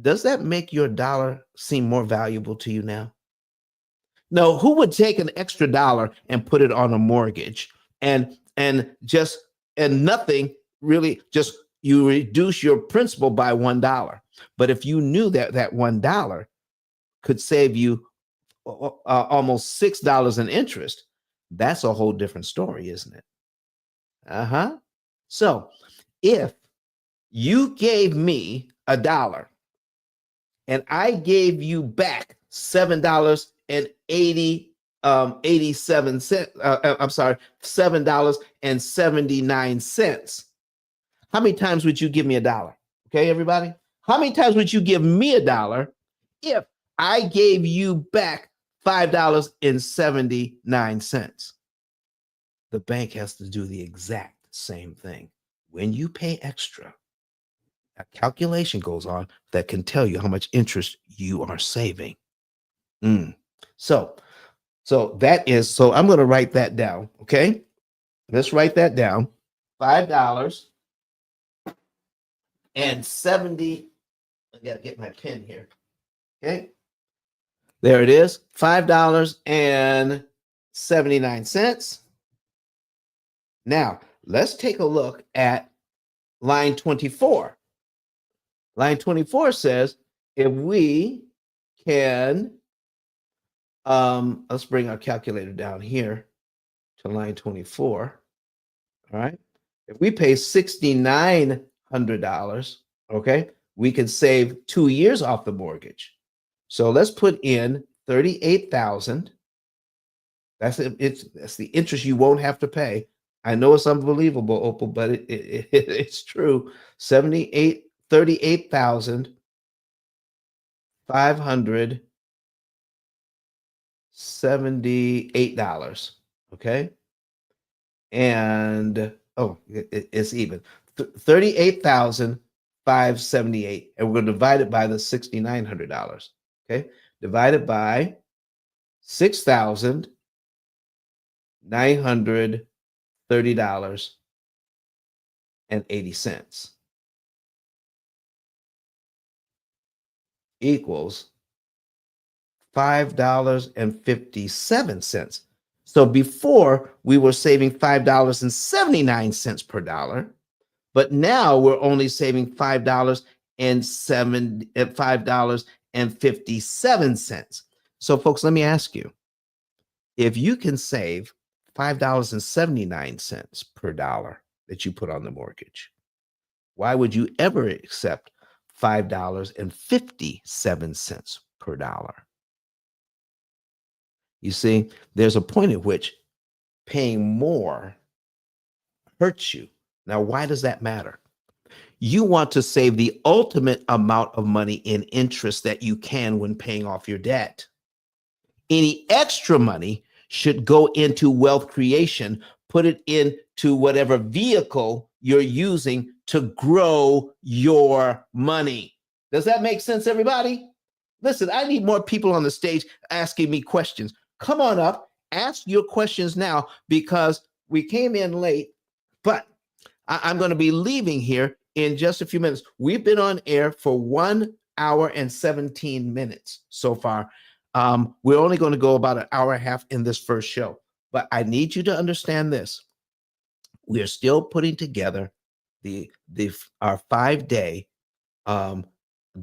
does that make your dollar seem more valuable to you now? No, who would take an extra dollar and put it on a mortgage and nothing really, just you reduce your principal by $1. But if you knew that that $1 could save you almost $6 in interest, that's a whole different story, isn't it? So if you gave me $1 and I gave you back $7.87. I'm sorry, $7.79. How many times would you give me $1? Okay, everybody. How many times would you give me $1 if I gave you back $5.79? the bank has to do the exact same thing. When you pay extra, a calculation goes on that can tell you how much interest you are saving. Mm. So, so I'm going to write that down. Okay, let's write that down. $5.70. I got to get my pen here. Okay, there it is. $5.79. Now let's take a look at line 24. Line 24 says if we can, let's bring our calculator down here to line 24. All right. If we pay $6,900, okay, we can save 2 years off the mortgage. So let's put in 38,000. That's the interest you won't have to pay. I know it's unbelievable, Opal, but it's true. 38,578. Okay. And it's even 38,578. And we're going to divide it by the $6,900. Okay. Divided by $6,930.80 equals $5.57. So before we were saving $5.79 per dollar, but now we're only saving $5.57. So folks, let me ask you, if you can save $5.79 per dollar that you put on the mortgage, why would you ever accept $5.57 per dollar? You see, there's a point at which paying more hurts you. Now, why does that matter? You want to save the ultimate amount of money in interest that you can when paying off your debt. Any extra money should go into wealth creation. Put it into whatever vehicle you're using to grow your money. Does that make sense, everybody? Listen, I need more people on the stage asking me questions. Come on up, ask your questions now, because we came in late, but I'm going to be leaving here in just a few minutes. We've been on air for 1 hour and 17 minutes so far. We're only going to go about an hour and a half in this first show, but I need you to understand this. We are still putting together our 5-day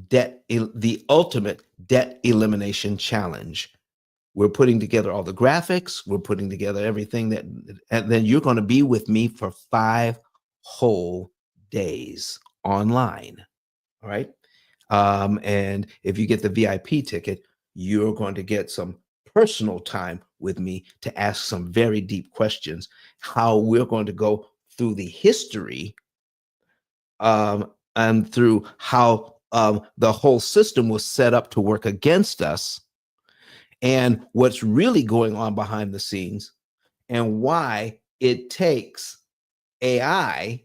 the ultimate debt elimination challenge. We're putting together all the graphics. We're putting together everything and then you're going to be with me for 5 whole days online. All right. And if you get the VIP ticket, you're going to get some personal time with me to ask some very deep questions, how we're going to go through the history and through how the whole system was set up to work against us, and what's really going on behind the scenes, and why it takes AI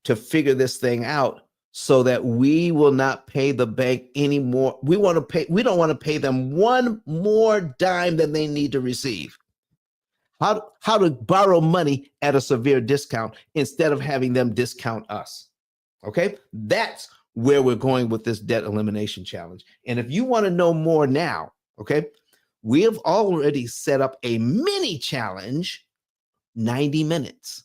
to figure this thing out so that we will not pay the bank anymore. We don't want to pay them one more dime than they need to receive. How to borrow money at a severe discount instead of having them discount us. Okay, that's where we're going with this debt elimination challenge. And if you want to know more now, okay, we have already set up a mini challenge, 90 minutes.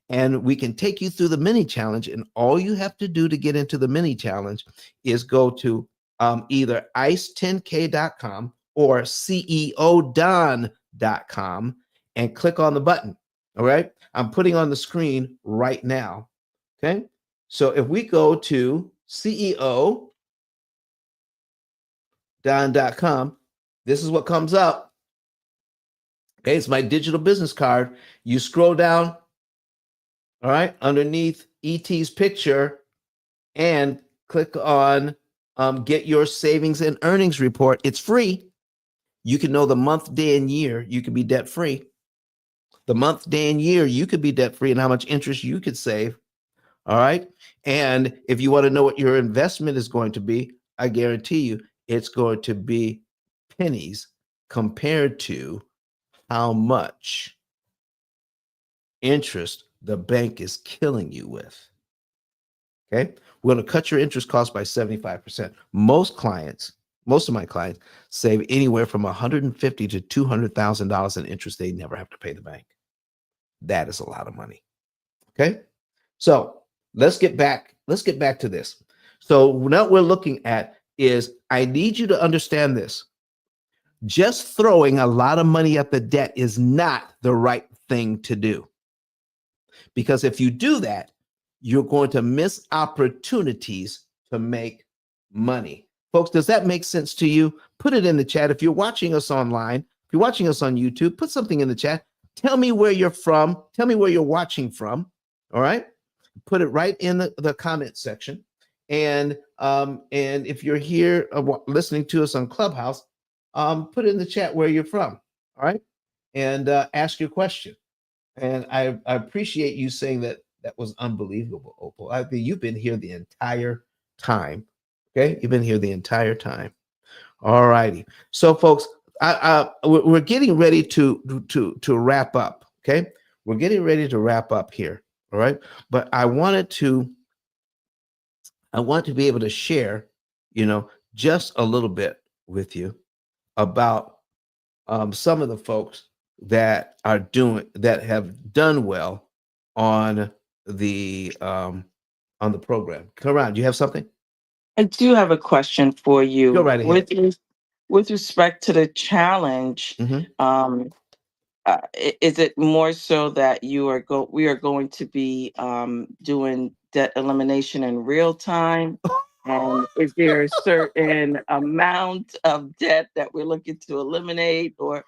And we can take you through the mini challenge. And all you have to do to get into the mini challenge is go to either ice10k.com or ceodon.com and click on the button. All right. I'm putting on the screen right now. Okay. So if we go to ceodon.com, this is what comes up. Okay. It's my digital business card. You scroll down. All right, underneath ET's picture, and click on get your savings and earnings report. It's free. You can know the month, day, and year. You can be debt free. the month, day, and year you could be debt free and how much interest you could save. All right. And if you want to know what your investment is going to be, I guarantee you it's going to be pennies compared to how much interest the bank is killing you with. Okay. We're going to cut your interest cost by 75%. Most of my clients save anywhere from $150,000 to $200,000 in interest they never have to pay the bank. That is a lot of money. Okay. So let's get back to this. So what we're looking at is I need you to understand this. Just throwing a lot of money at the debt is not the right thing to do. Because if you do that, you're going to miss opportunities to make money. Folks, does that make sense to you? Put it in the chat. If you're watching us online, if you're watching us on YouTube, put something in the chat. Tell me where you're from. Tell me where you're watching from. All right. Put it right in the comment section. And if you're here listening to us on Clubhouse, put it in the chat where you're from. All right. And ask your question. And I appreciate you saying that was unbelievable, Opal. I think you've been here the entire time. Okay, you've been here the entire time. All righty. So, folks, we're getting ready to wrap up. Okay, we're getting ready to wrap up here. All right, but I want to be able to share, just a little bit with you about some of the folks that have done well on the program. Karan, do you have something? I do have a question for Go you. right ahead. With respect to the challenge, Mhm. is it more so that we are going to be doing debt elimination in real time? And is there a certain amount of debt that we're looking to eliminate? Or,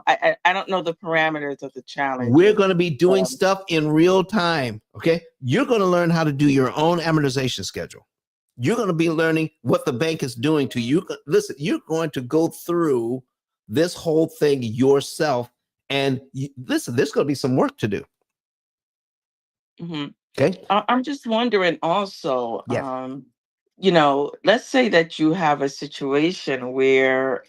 I don't know the parameters of the challenge. We're going to be doing Um, stuff in real time. Okay, you're going to learn how to do your own amortization schedule. You're going to be learning what the bank is doing to you. Listen, you're going to go through this whole thing yourself. And listen, there's going to be some work to do. mhm. Okay. I'm just wondering also, Yes. let's say that you have a situation where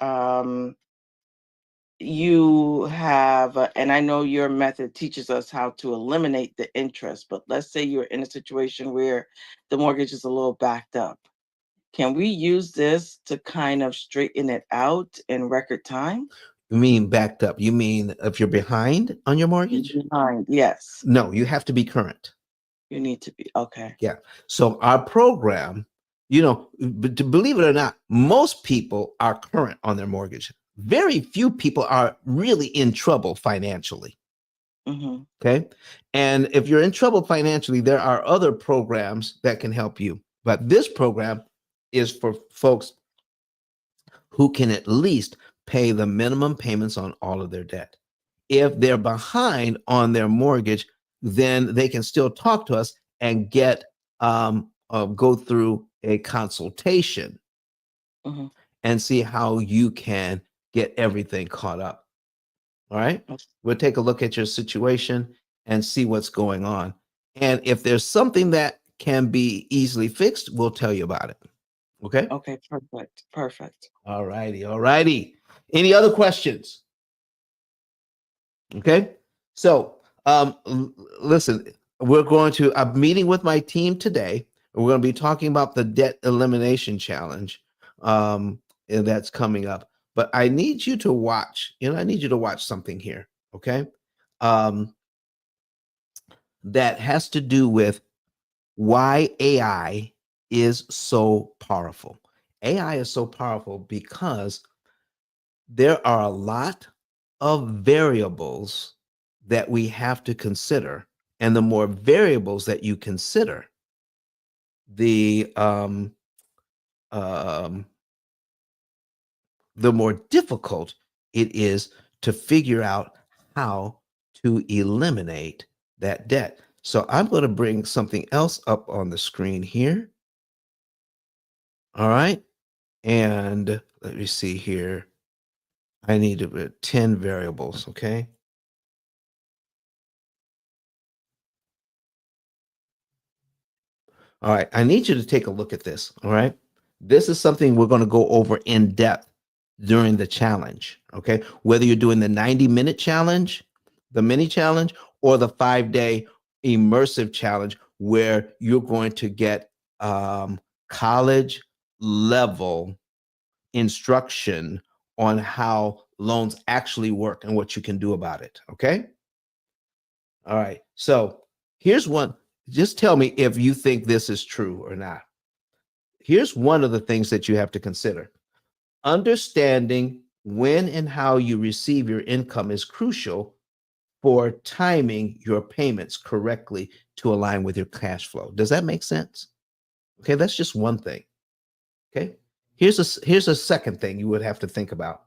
you have, and I know your method teaches us how to eliminate the interest, but let's say you're in a situation where the mortgage is a little backed up. Can we use this to kind of straighten it out in record time? You mean backed up? You mean if you're behind on your mortgage? Behind, yes. No, you have to be current. You need to be okay. Yeah. So our program, but to believe it or not, most people are current on their mortgage. Very few people are really in trouble financially. Hmm. Okay. And if you're in trouble financially, there are other programs that can help you. But this program is for folks who can at least pay the minimum payments on all of their debt. If they're behind on their mortgage, then they can still talk to us and go through a consultation Hmm. and see how you can get everything caught up. All right. We'll take a look at your situation and see what's going on. And if there's something that can be easily fixed, we'll tell you about it. Okay. Okay, perfect. Perfect. All righty. All righty. Any other questions? Okay. So, listen, I'm meeting with my team today. We're going to be talking about the debt elimination challenge and that's coming up. But I need you to watch, I need you to watch something here. Okay. Um, that has to do with why AI is so powerful. AI is so powerful because there are a lot of variables that we have to consider. And the more variables that you consider, the um, the more difficult it is to figure out how to eliminate that debt. So I'm going to bring something else up on the screen here. All right. And let me see here. I need 10 variables. Okay. All right. I need you to take a look at this. All right. This is something we're going to go over in depth during the challenge. Okay. Whether you're doing the 90-minute challenge, the mini challenge, or the 5-day immersive challenge, where you're going to get college level instruction on how loans actually work and what you can do about it. Okay. All right. So here's one. Just tell me if you think this is true or not. Here's one of the things that you have to consider. Understanding when and how you receive your income is crucial for timing your payments correctly to align with your cash flow. Does that make sense? Okay, that's just one thing. Okay. Here's a second thing you would have to think about.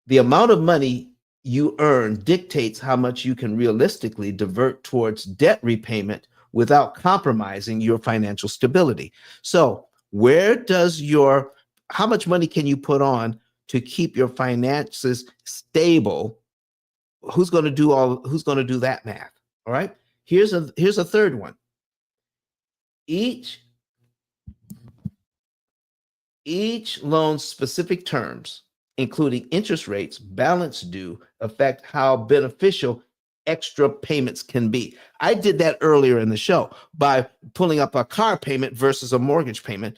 The amount of money you earn dictates how much you can realistically divert towards debt repayment without compromising your financial stability. So, how much money can you put on to keep your finances stable? Who's going to do that math? All right. Here's a third one. Each loan's specific terms, including interest rates, balance due, affect how beneficial extra payments can be. I did that earlier in the show by pulling up a car payment versus a mortgage payment,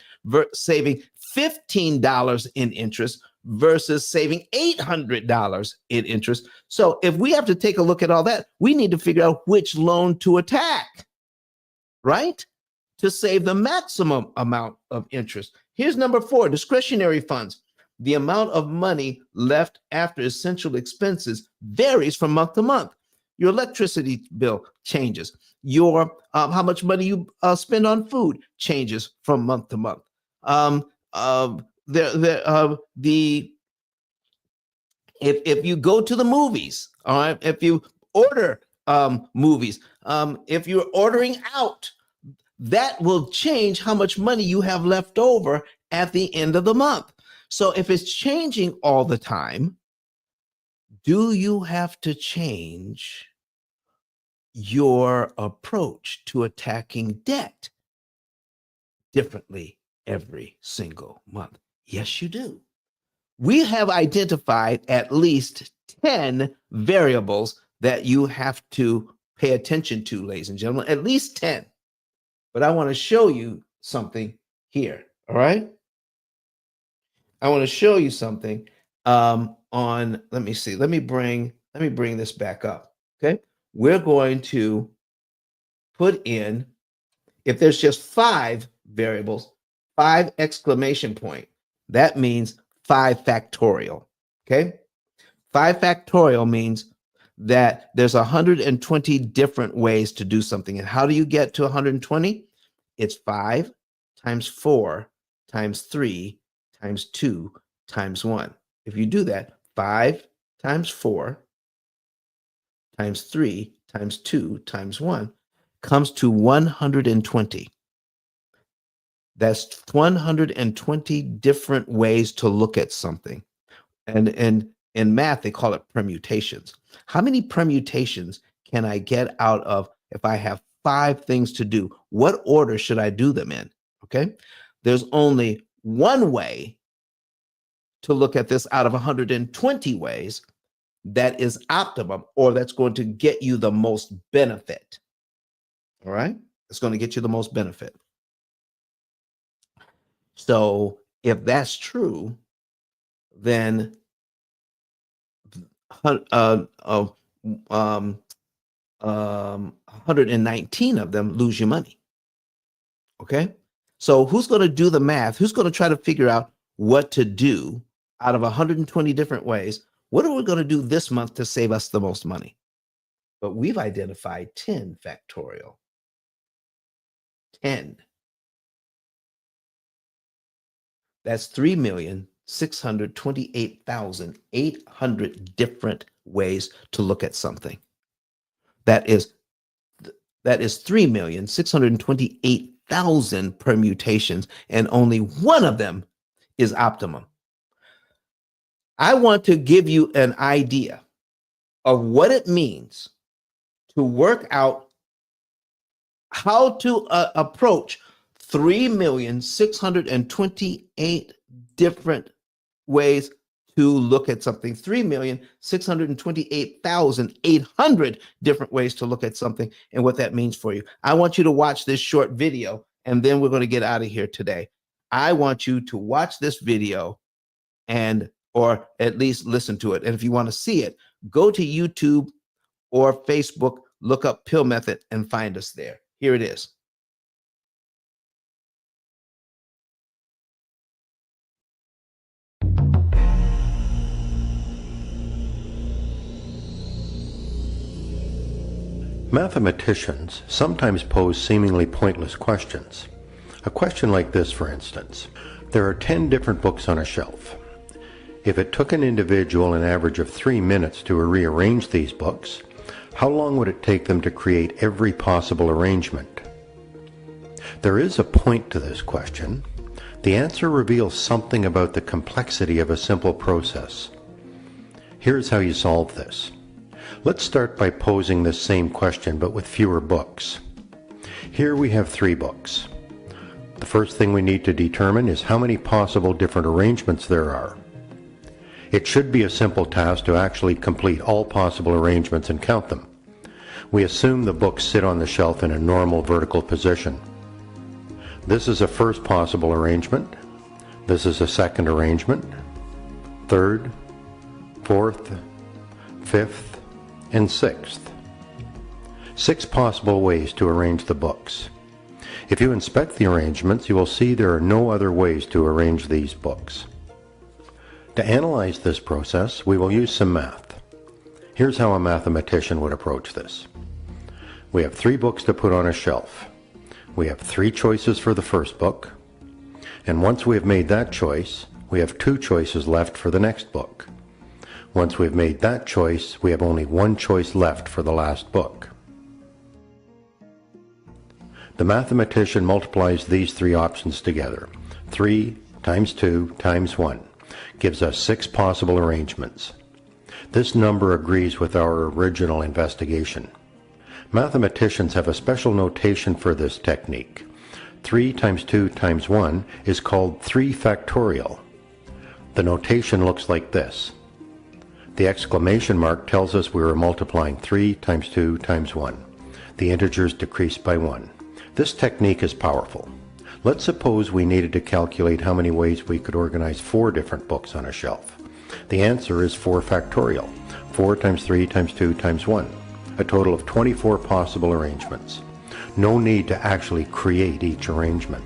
saving $15 in interest versus saving $800 in interest. So if we have to take a look at all that, we need to figure out which loan to attack, right? To save the maximum amount of interest. Here's number 4, discretionary funds. The amount of money left after essential expenses varies from month to month. Your electricity bill changes. Your how much money you spend on food changes from month to month. The if you go to the movies, all right, if you order movies, if you're ordering out, that will change how much money you have left over at the end of the month. So if it's changing all the time, do you have to change your approach to attacking debt differently every single month? Yes, you do. We have identified at least 10 variables that you have to pay attention to, ladies and gentlemen, at least 10. But I want to show you something here. All right. I want to show you something on, let me see. Let me bring this back up. Okay. We're going to put in, if there's just 5 variables, 5 exclamation point, that means 5 factorial. Okay. 5 factorial means that there's 120 different ways to do something. And how do you get to 120? It's 5 times 4 times 3 times 2 times 1. If you do that, 5 times 4 times 3 times 2 times 1 comes to 120. That's 120 different ways to look at something. And in math, they call it permutations. How many permutations can I get out of if I have 5 things to do? What order should I do them in? Okay. There's only one way to look at this out of 120 ways that is optimum, or that's going to get you the most benefit. All right. It's going to get you the most benefit. So if that's true, then 119 of them lose you money. Okay. So who's going to do the math? Who's going to try to figure out what to do out of 120 different ways? What are we going to do this month to save us the most money? But we've identified 10 factorial. 10. That's 3,628,800 different ways to look at something. That is 3,628,000 permutations, and only one of them is optimum. I want to give you an idea of what it means to work out how to approach 3,628 different ways to look at something. 3,628,800 different ways to look at something and what that means for you. I want you to watch this short video, and then we're going to get out of here today. I want you to watch this video or at least listen to it. And if you want to see it, go to YouTube or Facebook, look up P.I.L.L Method and find us there. Here it is. Mathematicians sometimes pose seemingly pointless questions. A question like this, for instance: there are 10 different books on a shelf. If it took an individual an average of 3 minutes to rearrange these books, how long would it take them to create every possible arrangement? There is a point to this question. The answer reveals something about the complexity of a simple process. Here's how you solve this. Let's start by posing this same question, but with fewer books. Here we have 3 books. The first thing we need to determine is how many possible different arrangements there are. It should be a simple task to actually complete all possible arrangements and count them. We assume the books sit on the shelf in a normal vertical position. This is a first possible arrangement. This is a second arrangement, third, fourth, fifth, and sixth. 6 possible ways to arrange the books. If you inspect the arrangements, you will see there are no other ways to arrange these books. To analyze this process, we will use some math. Here's how a mathematician would approach this. We have 3 books to put on a shelf. We have 3 choices for the first book, and once we have made that choice, we have 2 choices left for the next book. Once we've made that choice, we have only 1 choice left for the last book. The mathematician multiplies these 3 options together. 3 times 2 times 1 gives us 6 possible arrangements. This number agrees with our original investigation. Mathematicians have a special notation for this technique. 3 times 2 times 1 is called 3 factorial. The notation looks like this. The exclamation mark tells us we are multiplying 3 times 2 times 1. The integers decrease by 1. This technique is powerful. Let's suppose we needed to calculate how many ways we could organize 4 different books on a shelf. The answer is 4 factorial. 4 times 3 times 2 times 1. A total of 24 possible arrangements. No need to actually create each arrangement.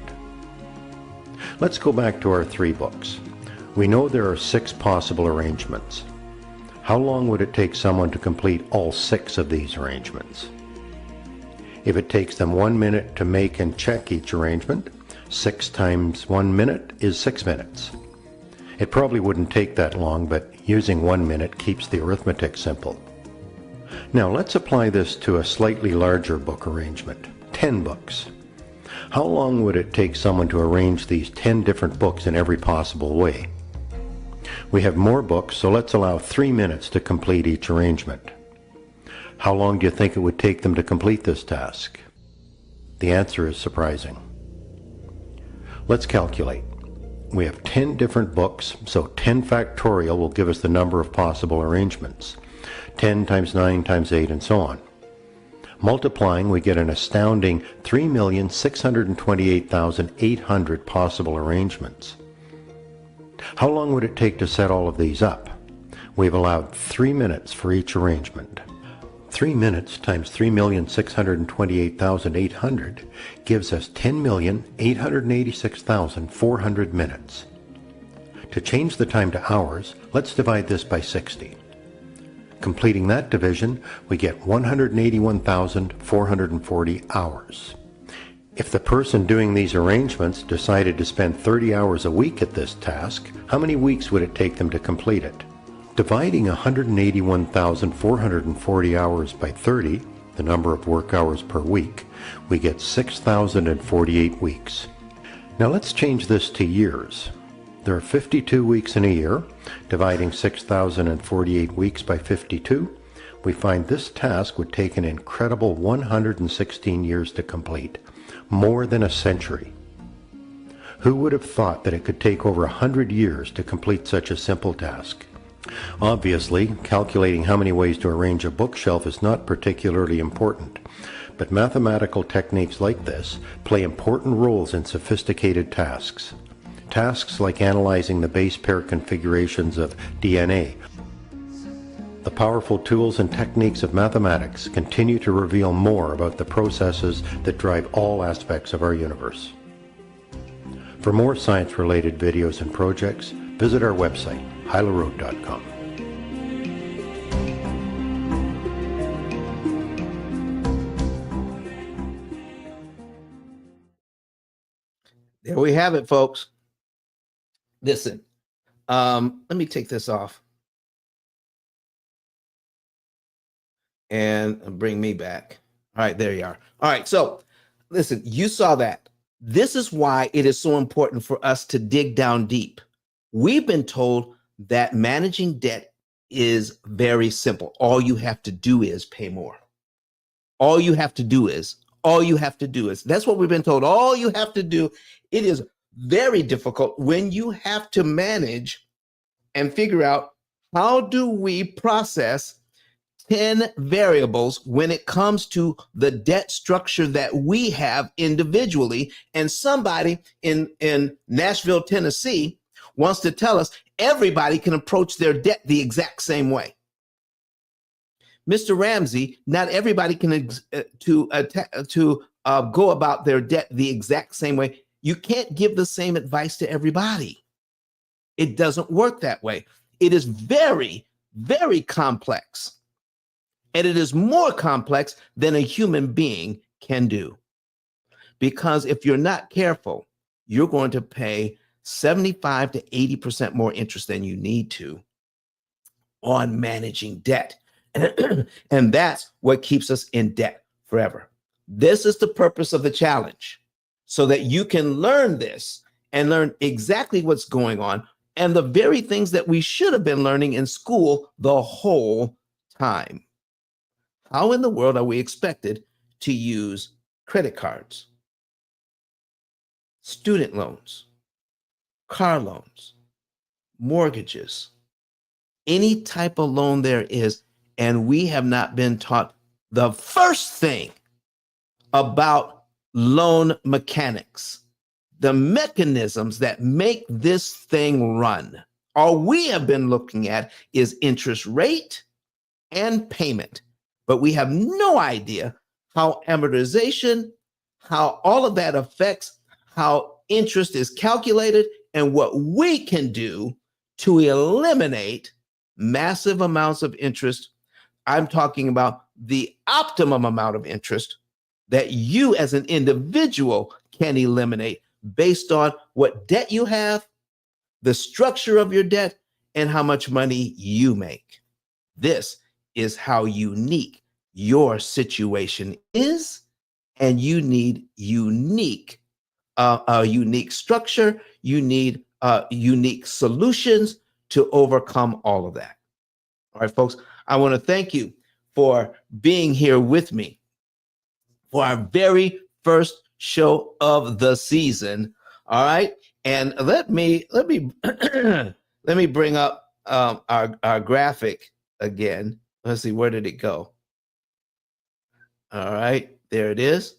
Let's go back to our 3 books. We know there are 6 possible arrangements. How long would it take someone to complete all 6 of these arrangements? If it takes them 1 minute to make and check each arrangement, 6 times 1 minute is 6 minutes. It probably wouldn't take that long, but using 1 minute keeps the arithmetic simple. Now let's apply this to a slightly larger book arrangement, 10 books. How long would it take someone to arrange these 10 different books in every possible way? We have more books, so let's allow 3 minutes to complete each arrangement. How long do you think it would take them to complete this task? The answer is surprising. Let's calculate. We have 10 different books, so 10 factorial will give us the number of possible arrangements. 10 times 9 times 8 and so on. Multiplying, we get an astounding 3,628,800 possible arrangements. How long would it take to set all of these up? We've allowed 3 minutes for each arrangement. 3 minutes times 3,628,800 gives us 10,886,400 minutes. To change the time to hours, let's divide this by 60. Completing that division, we get 181,440 hours. If the person doing these arrangements decided to spend 30 hours a week at this task, how many weeks would it take them to complete it? Dividing 181,440 hours by 30, the number of work hours per week, we get 6,048 weeks. Now let's change this to years. There are 52 weeks in a year. Dividing 6,048 weeks by 52, we find this task would take an incredible 116 years to complete, more than a century. Who would have thought that it could take over 100 years to complete such a simple task? Obviously, calculating how many ways to arrange a bookshelf is not particularly important, but mathematical techniques like this play important roles in sophisticated tasks. Tasks like analyzing the base pair configurations of DNA. The powerful tools and techniques of mathematics continue to reveal more about the processes that drive all aspects of our universe. For more science-related videos and projects, visit our website, HELOCs.com. There we have it, folks. Listen, let me take this off and bring me back. All right, there you are. All right, so listen, you saw that. This is why it is so important for us to dig down deep. We've been told that managing debt is very simple. All you have to do is pay more. All you have to do is, that's what we've been told. All you have to do. It is very difficult when you have to manage and figure out, how do we process 10 variables when it comes to the debt structure that we have individually? And somebody in Nashville, Tennessee wants to tell us everybody can approach their debt the exact same way. Mr. Ramsey, not everybody can go about their debt the exact same way. You can't give the same advice to everybody. It doesn't work that way. It is very, very complex. And it is more complex than a human being can do. Because if you're not careful, you're going to pay 75 to 80% more interest than you need to on managing debt. And that's what keeps us in debt forever. This is the purpose of the challenge, so that you can learn this and learn exactly what's going on and the very things that we should have been learning in school the whole time. How in the world are we expected to use credit cards, student loans, car loans, mortgages, any type of loan there is, and we have not been taught the first thing about loan mechanics, the mechanisms that make this thing run? All we have been looking at is interest rate and payment, but we have no idea how amortization, how all of that affects how interest is calculated, and what we can do to eliminate massive amounts of interest. I'm talking about the optimum amount of interest that you as an individual can eliminate based on what debt you have, the structure of your debt, and how much money you make. This is how unique your situation is, and you need unique structure. You need unique solutions to overcome all of that. All right, folks, I want to thank you for being here with me for our very first show of the season. All right, and let me let me bring up our graphic again. Let's see, where did it go? All right, there it is.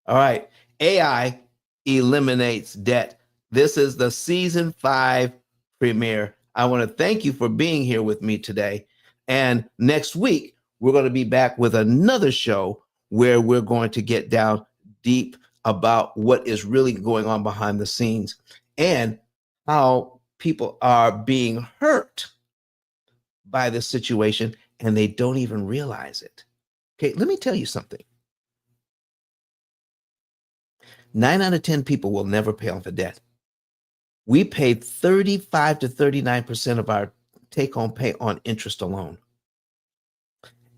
All right, AI eliminates debt. This is the season 5 premiere. I want to thank you for being here with me today. And next week, we're going to be back with another show where we're going to get down deep about what is really going on behind the scenes and how people are being hurt by this situation and they don't even realize it. Okay, let me tell you something. 9 out of 10 people will never pay off a debt. We pay 35 to 39% of our take-home pay on interest alone.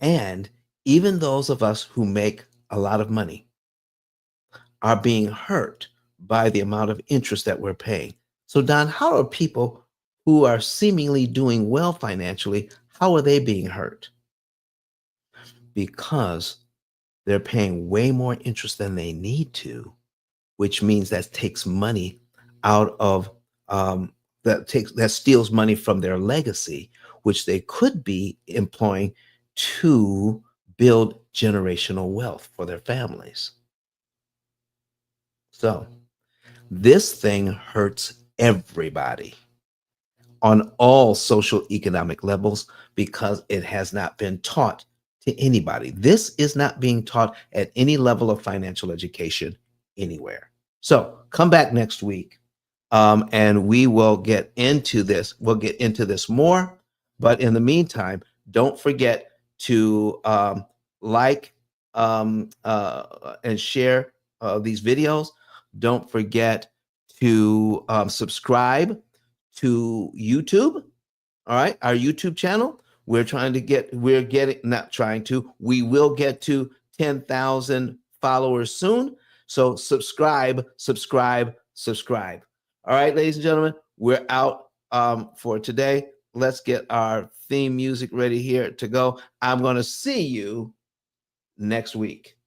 And even those of us who make a lot of money are being hurt by the amount of interest that we're paying. So, Don, how are people who are seemingly doing well financially, how are they being hurt? Because they're paying way more interest than they need to, which means that takes money out of that steals money from their legacy, which they could be employing to build generational wealth for their families. So this thing hurts everybody on all social economic levels because it has not been taught to anybody. This is not being taught at any level of financial education anywhere. So come back next week, and we will get into this. We'll get into this more. But in the meantime, don't forget to like and share these videos. Don't forget to subscribe to YouTube. All right, our YouTube channel. We're getting, not trying to, we will get to 10,000 followers soon. So subscribe, subscribe, subscribe. All right, ladies and gentlemen, we're out for today. Let's get our theme music ready here to go. I'm going to see you next week.